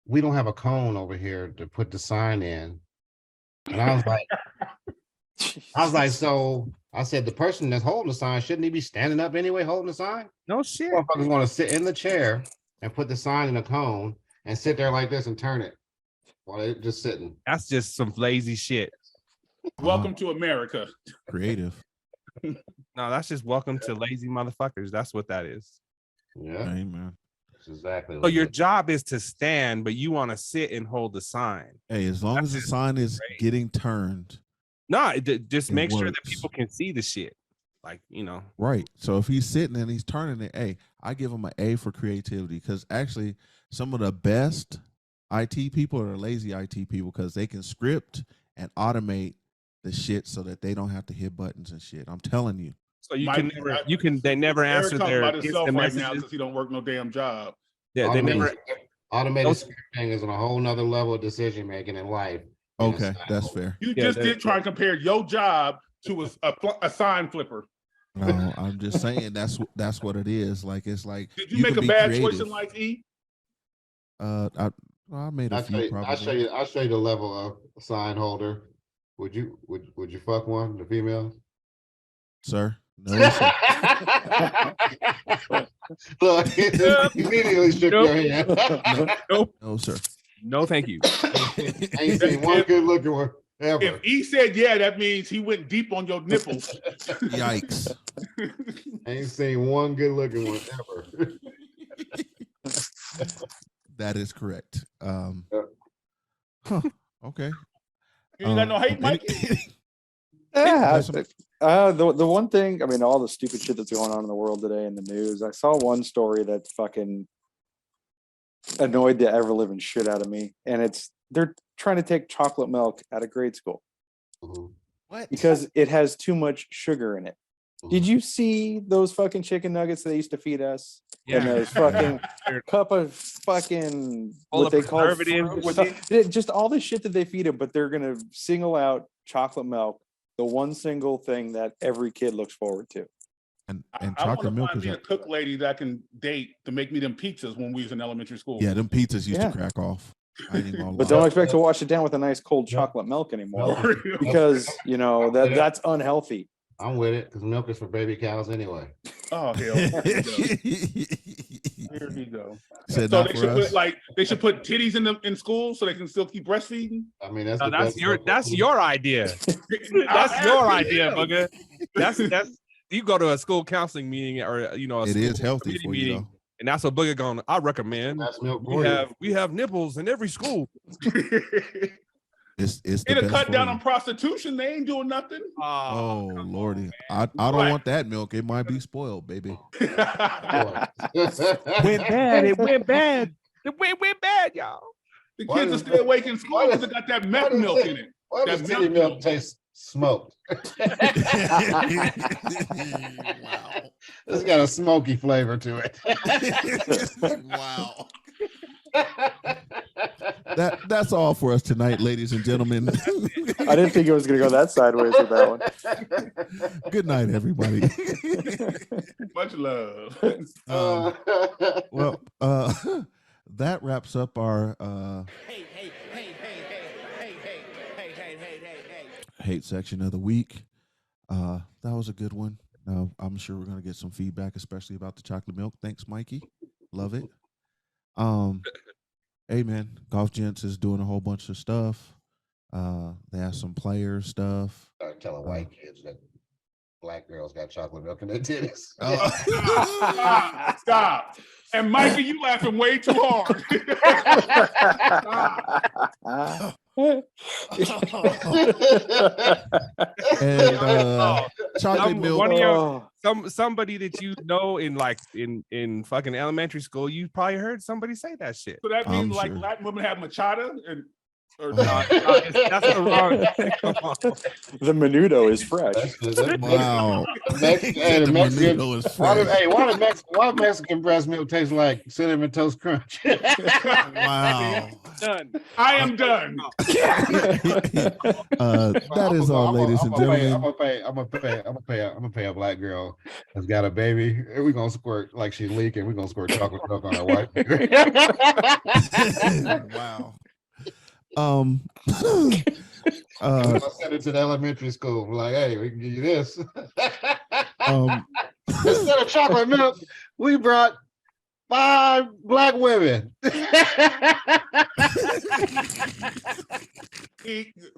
we don't have a cone over here to put the sign in. And I was like, so I said, the person that's holding the sign, shouldn't he be standing up anyway, holding the sign? No shit. Motherfuckers want to sit in the chair and put the sign in a cone and sit there like this and turn it while they're just sitting. That's just some lazy shit. Welcome to America. Creative. No, that's just welcome to lazy motherfuckers. That's what that is. Yeah. Amen. That's exactly. So your job is to stand, but you want to sit and hold the sign. Hey, as long as the sign is getting turned. No, just make sure that works. people can see the shit. Like, Right. So if he's sitting and he's turning it, hey, I give him an A for creativity, because actually some of the best IT people are lazy IT people, because they can script and automate the shit so that they don't have to hit buttons and shit. I'm telling you. So they never answer their instant right now messages. because he don't work no damn job. Yeah, they never. Automated scripting is on a whole nother level of decision making in life. Okay, that's fair. You just did try and compare your job to a sign flipper. No, I'm just saying that's what it is. Like, it's like, did you make a bad choice in life, E? I made a few. Probably. I'll show you the level of sign holder. Would you fuck one, the female? Sir? No, sir. Look, immediately shook your hand. No, sir. No, thank you. Ain't seen one good looking one ever. If he said yeah, that means he went deep on your nipples. Yikes. Ain't seen one good looking one ever. That is correct. Huh, okay. You ain't got no hate, Mikey? Yeah, the one thing, I mean, all the stupid shit that's going on in the world today in the news. I saw one story that fucking annoyed the ever living shit out of me, and they're trying to take chocolate milk out of grade school. What? Because it has too much sugar in it. Did you see those fucking chicken nuggets they used to feed us? Yeah. And those fucking cup of fucking Full what of they call preservatives. just all the shit that they feed them, but they're gonna single out chocolate milk, the one single thing that every kid looks forward to. And I want chocolate to milk find is me a cook lady that I can date to make me them pizzas when we was in elementary school. yeah, them pizzas used Yeah. to crack off. I ain't even gonna But lie. don't expect to wash it down with a nice cold chocolate milk anymore, because you know that's unhealthy. I'm with it because milk is for baby cows anyway. Oh hell, here we go. Said So not they for should us. they should put titties in school so they can still keep breastfeeding. I mean, that's No, the that's best your milk. that's your idea. That's your idea, Bugger. That's you go to a school counseling meeting or a It school is healthy committee for you, meeting, and that's what Bugger going. I recommend That's milk we for you. have nipples in every school. It's the It'll best cut for down you. on prostitution. They ain't doing nothing. Oh lordy, I don't Right. want that milk. It might be spoiled, baby. Went bad. It went bad. It went bad, y'all. The Why kids will does- stay awake in school why because does- they got that why meth does milk it- in it. Why does That titty milk taste smoked? Wow. It's got a smoky flavor to it. Wow. That's all for us tonight, ladies and gentlemen. I didn't think it was gonna go that sideways with that one. Good night, everybody. Much love. Well, that wraps up our hate section of the week. That was a good one. I'm sure we're gonna get some feedback, especially about the chocolate milk. Thanks, Mikey. Love it. Hey man, Golf Gents is doing a whole bunch of stuff. They have some player stuff. Start telling white kids that black girls got chocolate milk in their titties. Stop. And Mikey, you laughing way too hard. And chocolate milk. One of your somebody that you know in fucking elementary school, you probably heard somebody say that shit. So that I'm means like sure. Latin women have machata and or That's the wrong. Come on. The menudo is fresh. Wow. Hey, the The Mexican, menudo is why fresh. why Mexican breast milk tastes like cinnamon toast crunch? Wow. Done. I am done. That is all, ladies and gentlemen. I'm gonna pay a black girl that's got a baby. And we're gonna squirt like she's leaking. We're gonna squirt chocolate milk on her white. Wow. I sent it to the elementary school. Like, hey, we can give you this. Instead of chocolate milk, we brought 5 black women.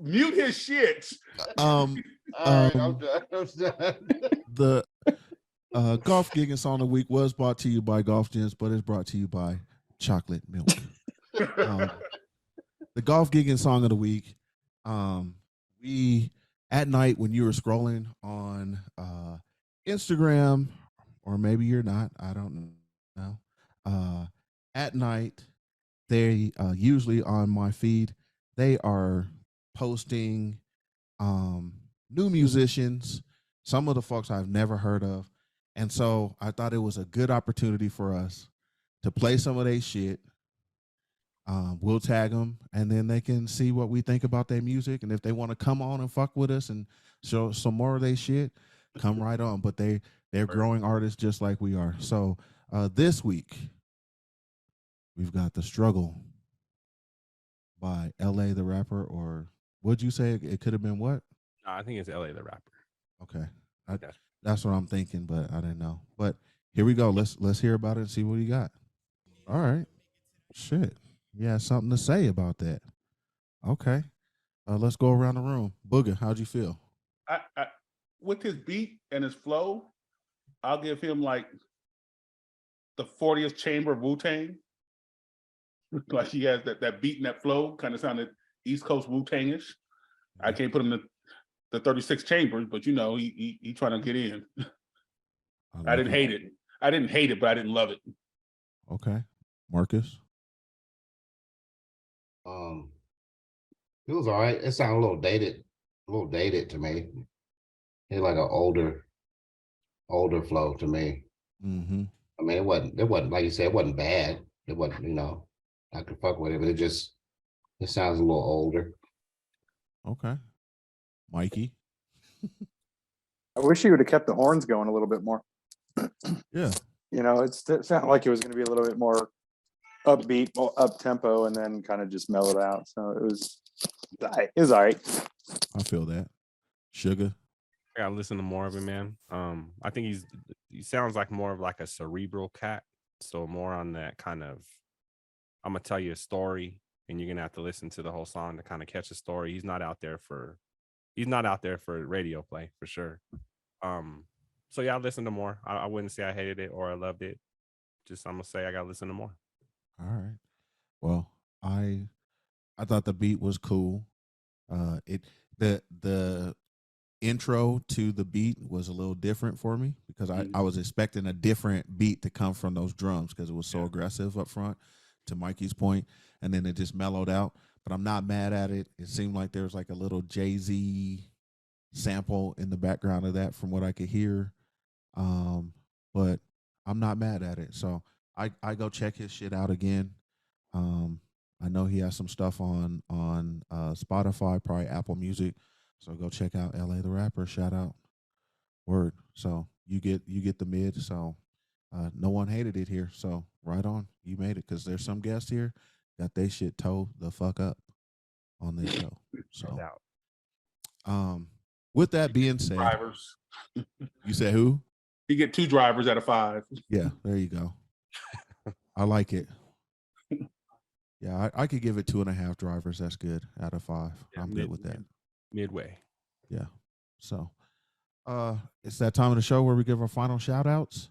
Mute his shit. All right, I'm done. The Golf Giggin Song of the Week was brought to you by Golf Gents, but it's brought to you by chocolate milk. The Golf Giggin Song of the Week. We at night when you were scrolling on Instagram, or maybe you're not, I don't know. At night, they usually on my feed, they are posting new musicians, some of the folks I've never heard of. And so I thought it was a good opportunity for us to play some of their shit. We'll tag them, and then they can see what we think about their music. And if they want to come on and fuck with us and show some more of their shit, come right on. But they're growing artists just like we are. So this week, we've got The Struggle by LA the Rapper, or would you say it could have been what? No, I think it's LA the Rapper. Okay. That's what I'm thinking, but I didn't know. But here we go. Let's hear about it and see what you got. All right. Shit. You had something to say about that. Okay. Let's go around the room. Buga, how'd you feel? I with his beat and his flow, I'll give him like the 40th chamber of Wu-Tang. Like he has that beat and that flow, kind of sounded East Coast Wu-Tangish. I can't put him in the 36 chambers, but you know, he trying to get in. I didn't hate it. I didn't hate it, but I didn't love it. Okay. Marcus? It was all right. It sounded a little dated to me. It's like an older flow to me. Mm-hmm. I mean, it wasn't like you said, it wasn't bad. It wasn't, you know, I could fuck with it, but it sounds a little older. Okay. Mikey? I wish he would have kept the horns going a little bit more. Yeah. You know, it sounded like it was going to be a little bit more upbeat, up tempo, and then kind of just mellowed out. So it was all right. I feel that. Suga? I gotta listen to more of him, man. I think he sounds like more of like a cerebral cat. So more on that kind of, I'm gonna tell you a story and you're gonna have to listen to the whole song to kind of catch the story. He's not out there for radio play for sure. So yeah, I listened to more. I wouldn't say I hated it or I loved it. Just I'm gonna say I gotta listen to more. All right. Well, I thought the beat was cool. The intro to the beat was a little different for me because I was expecting a different beat to come from those drums because it was so aggressive up front, to Mikey's point, and then it just mellowed out. But I'm not mad at it. It seemed like there was like a little Jay-Z sample in the background of that from what I could hear. But I'm not mad at it. So I go check his shit out again. I know he has some stuff on Spotify, probably Apple Music. So go check out LA the Rapper. Shout out. Word. So you get the mid. So no one hated it here. So right on. You made it because there's some guests here got they shit towed the fuck up on this show. So with that being said, Drivers. You said who? You get 2 drivers out of 5. Yeah, there you go. I like it. Yeah, I could give it 2.5 drivers. That's good out of 5. Yeah, I'm good with that. Midway. Yeah. So it's that time of the show where we give our final shout outs.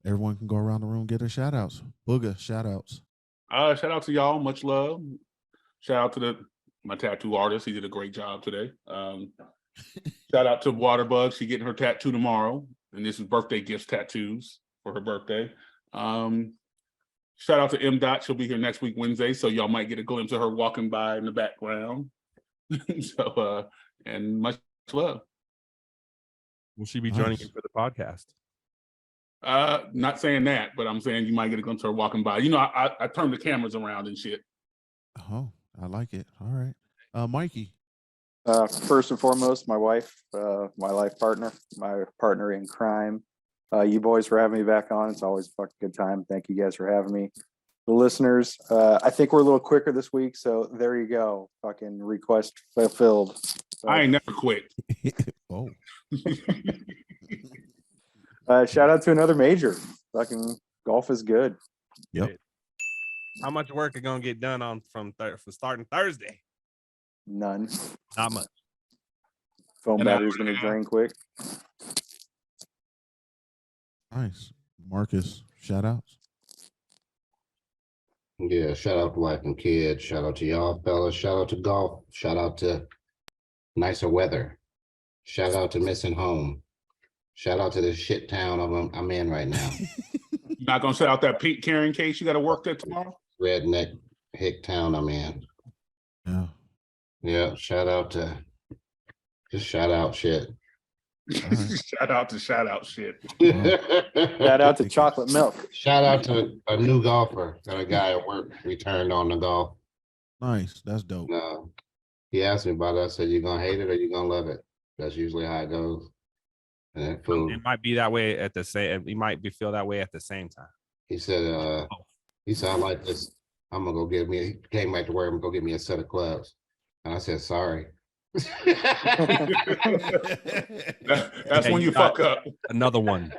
Everyone can go around the room and get their shout outs. Buga, shout outs. Shout out to y'all. Much love. Shout out to my tattoo artist. He did a great job today. Shout out to Waterbug. She getting her tattoo tomorrow. And this is birthday gifts tattoos for her birthday. Shout out to M. Dot. She'll be here next week, Wednesday. So y'all might get a glimpse of her walking by in the background. So, and much love. Will she be joining you for the podcast? Not saying that, but I'm saying you might get a glimpse of her walking by. You know, I turn the cameras around and shit. Oh, I like it. All right. Mikey. First and foremost, my wife, my life partner, my partner in crime. You boys for having me back on. It's always a fucking good time. Thank you guys for having me. The listeners, I think we're a little quicker this week, so there you go. Fucking request fulfilled. So, I ain't never quit. Oh. Shout out to another major. Fucking golf is good. Yep. How much work are gonna get done from starting Thursday? None. Not much. Phone battery's gonna drain quick. Nice. Marcus, shout outs. Yeah, shout out to wife and kids. Shout out to y'all fellas. Shout out to golf. Shout out to nicer weather. Shout out to missing home. Shout out to this shit town I'm in right now. You're not gonna set out that pink carrying case you got to work there tomorrow? Redneck hick town I'm in. Yeah. Yeah, shout out shit. Shout out to shout out shit. Shout out to chocolate milk. Shout out to a new golfer. Got a guy at work returned on the golf. Nice. That's dope. He asked me about it. I said, you gonna hate it or you gonna love it? That's usually how it goes. And that fool, it might be that way at the same. He might feel that way at the same time. he said, I like this. I'm gonna go get me. He came back to work. I'm gonna go get me a set of clubs. And I said, sorry. That's Hey, when you got fuck up. another one.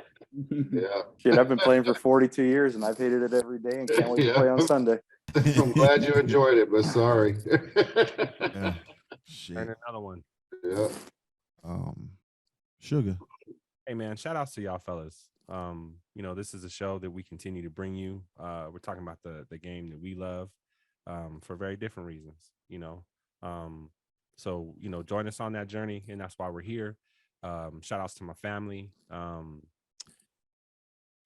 Yeah. Shit, I've been playing for 42 years and I've hated it every day and can't wait to play on Sunday. I'm glad you enjoyed it, but sorry. Yeah. Shit. And another one. Yeah. Sugar. Hey man, shout outs to y'all fellas. You know, this is a show that we continue to bring you. We're talking about the game that we love for very different reasons, you know. So, you know, join us on that journey, and that's why we're here. Shout outs to my family.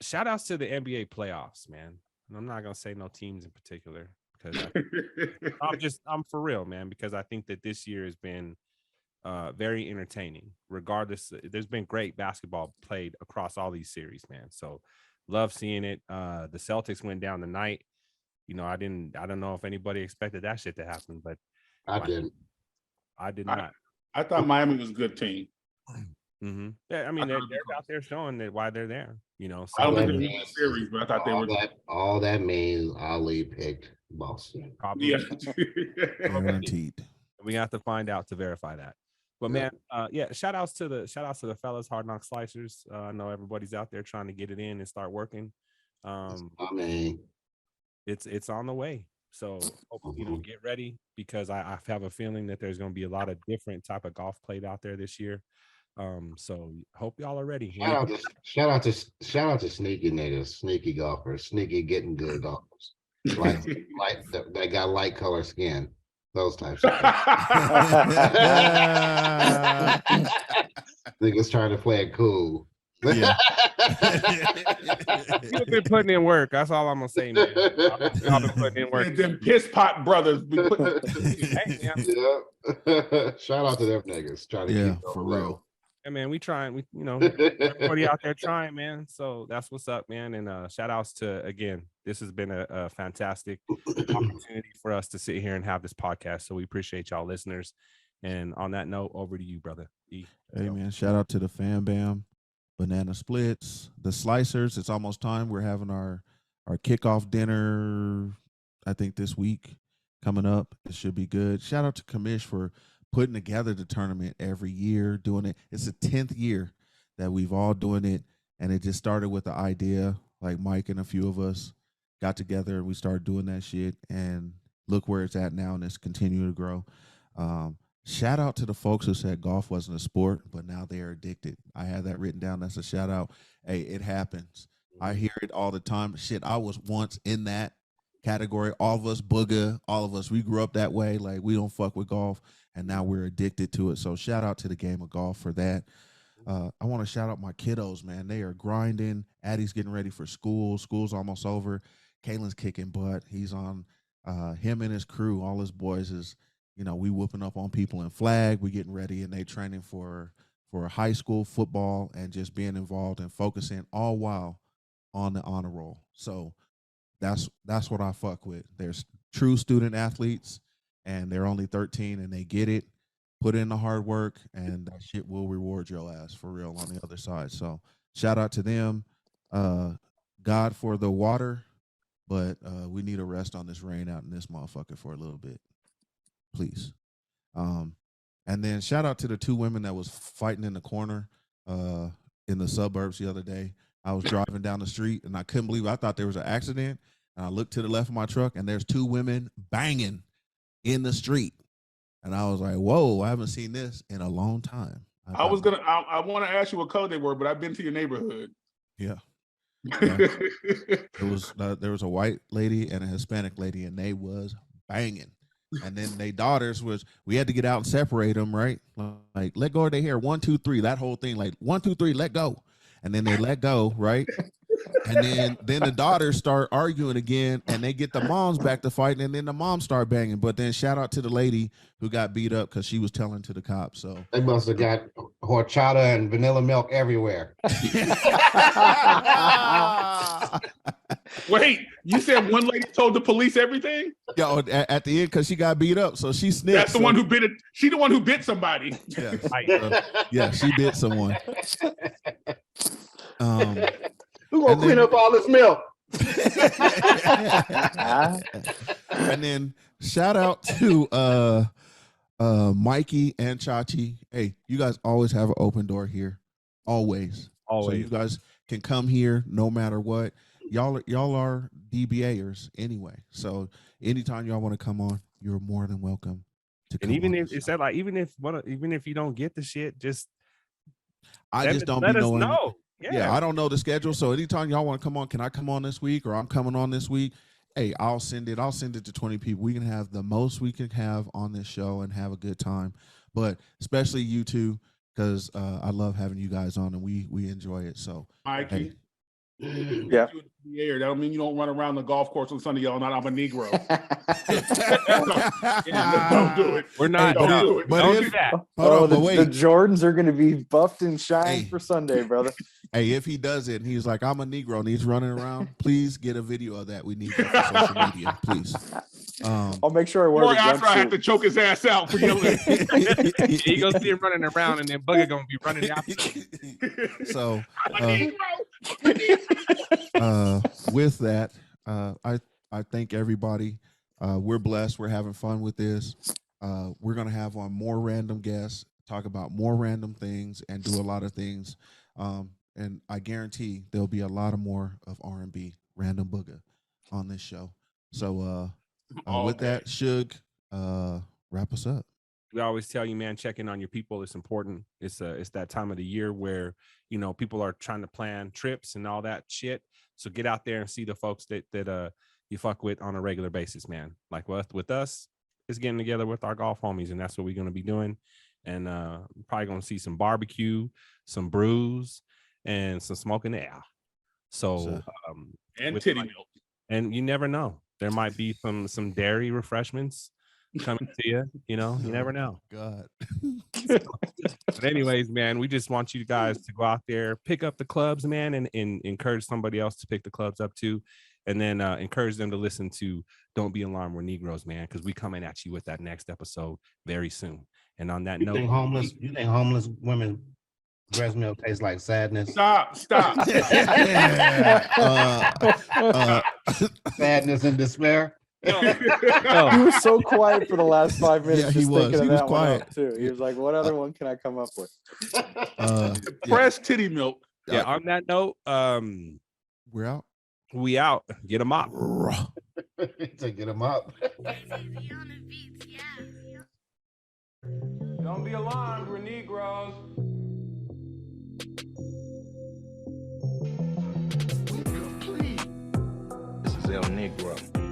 Shout outs to the NBA playoffs, man. And I'm not gonna say no teams in particular because I'm for real, man, because I think that this year has been very entertaining. Regardless, there's been great basketball played across all these series, man. So love seeing it. The Celtics went down tonight. You know, I don't know if anybody expected that shit to happen, but I didn't. I did not. I thought Miami was a good team. Mm-hmm. Yeah, I mean, they're out there showing that why they're there. You know, so I don't think they're winning the series, but I thought they were. All that means Ali picked Boston. Probably. Yeah. Guaranteed. We have to find out to verify that. But man, yeah, shout outs to the fellas, Hard Knock Slicers. I know everybody's out there trying to get it in and start working. I mean, it's on the way. So you know, get ready because I have a feeling that there's going to be a lot of different type of golf played out there this year. So hope y'all are ready. Shout out to sneaky niggas, sneaky golfers, sneaky getting good golfers, like they got light color skin, those types of niggas trying to play it cool. Yeah. You've been putting in work. That's all I'm gonna say, man. Y'all been putting in work. And them piss pot brothers. Hey, Yeah. Shout out to them niggas trying to keep for real. Hey, man, we trying. We, you know, everybody out there trying, man. So that's what's up, man. And shout outs to, again, this has been a fantastic opportunity for us to sit here and have this podcast. So we appreciate y'all listeners. And on that note, over to you, brother. E. Hey man, shout out to the Fam Bam, Banana Splits, the Slicers. It's almost time. We're having our kickoff dinner, I think this week coming up. It should be good. Shout out to Kamish for putting together the tournament every year, doing it. It's the 10th year that we've all doing it. And it just started with the idea, like Mike and a few of us got together and we started doing that shit. And look where it's at now, and it's continuing to grow. Shout out to the folks who said golf wasn't a sport, but now they are addicted. I have that written down. That's a shout out. Hey, it happens. I hear it all the time. Shit, I was once in that category. All of us, Buga, all of us, we grew up that way. Like, we don't fuck with golf, and now we're addicted to it. So shout out to the game of golf for that. I want to shout out my kiddos, man. They are grinding. Addie's getting ready for school. School's almost over. Kalen's kicking butt. He's on him and his crew, all his boys is, you know, we whooping up on people in flag. We getting ready, and they training for high school football and just being involved and focusing all while on the honor roll. So that's what I fuck with. There's true student athletes, and they're only 13, and they get it. Put in the hard work, and that shit will reward your ass for real on the other side. So shout out to them. God for the water, but we need a rest on this rain out in this motherfucker for a little bit, please. And then shout out to the two women that was fighting in the corner in the suburbs the other day. I was driving down the street, and I couldn't believe it. I thought there was an accident, and I looked to the left of my truck, and there's two women banging in the street. And I was like, whoa, I haven't seen this in a long time. I want to ask you what color they were, but I've been to your neighborhood. Yeah. It was there was a white lady and a Hispanic lady, and they was banging. And then they daughters we had to get out and separate them, right? Like, let go of their hair. 1, 2, 3. That whole thing, like 1, 2, 3, let go. And then they let go, right? And then the daughters start arguing again, and they get the moms back to fighting, and then the moms start banging. But then shout out to the lady who got beat up because she was telling to the cops. So they must have got horchata and vanilla milk everywhere. Wait, you said one lady told the police everything? Yo, at the end, because she got beat up, so she snitched. That's the one who bit it. She the one who bit somebody. Yeah, yeah, she bit someone. Who gonna clean up all this milk? And then shout out to Mikey and Chachi. Hey, you guys always have an open door here. Always. So you guys can come here no matter what. Y'all are DBAers anyway. So anytime y'all want to come on, you're more than welcome to come. And even on if it's that, like, even if you don't get the shit, just don't let be us knowing. know. Yeah, I don't know the schedule. So anytime y'all want to come on, can I come on this week, or I'm coming on this week? Hey, I'll send it to 20 people. We can have the most we can have on this show and have a good time. But especially you two, because I love having you guys on and we enjoy it. So Mikey. Yeah. That don't mean you don't run around the golf course on Sunday yelling out, I'm a Negro. Don't do it. We're not. Hey, don't do that. The Jordans are going to be buffed and shined for Sunday, brother. Hey, if he does it and he's like, I'm a Negro and he's running around, please get a video of that. We need that for social media, please. I'll make sure I wear the after jumpsuit. I have to choke his ass out for yelling. You gonna see him running around, and then Buga gonna be running after him. So, with that, I thank everybody. We're blessed. We're having fun with this. We're gonna have on more random guests, talk about more random things, and do a lot of things. And I guarantee there'll be a lot of more of R&B, random Buga, on this show. So, with that, Suge, wrap us up. We always tell you, man, check in on your people. It's important. It's that time of the year where, you know, people are trying to plan trips and all that shit. So get out there and see the folks that you fuck with on a regular basis, man. Like with us, it's getting together with our golf homies, and that's what we're going to be doing. And probably going to see some barbecue, some brews, and some smoke in the air. So and titty milk. And you never know. There might be some dairy refreshments coming to you. You know, you never know. God. But anyways, man, we just want you guys to go out there, pick up the clubs, man, and encourage somebody else to pick the clubs up too. And then encourage them to listen to Don't Be Alarmed, We're Negroes, man, because we coming at you with that next episode very soon. And on that note, you think homeless women breast milk tastes like sadness? Stop. Sadness and despair. No. He was so quiet for the last 5 minutes. Yeah, just thinking of that quiet. one up too. He was like, "What other one can I come up with?" Press titty milk. Yeah. On that note, we're out. We out. Get them up. To get them up. Don't be alarmed, we're Negroes. This is El Negro.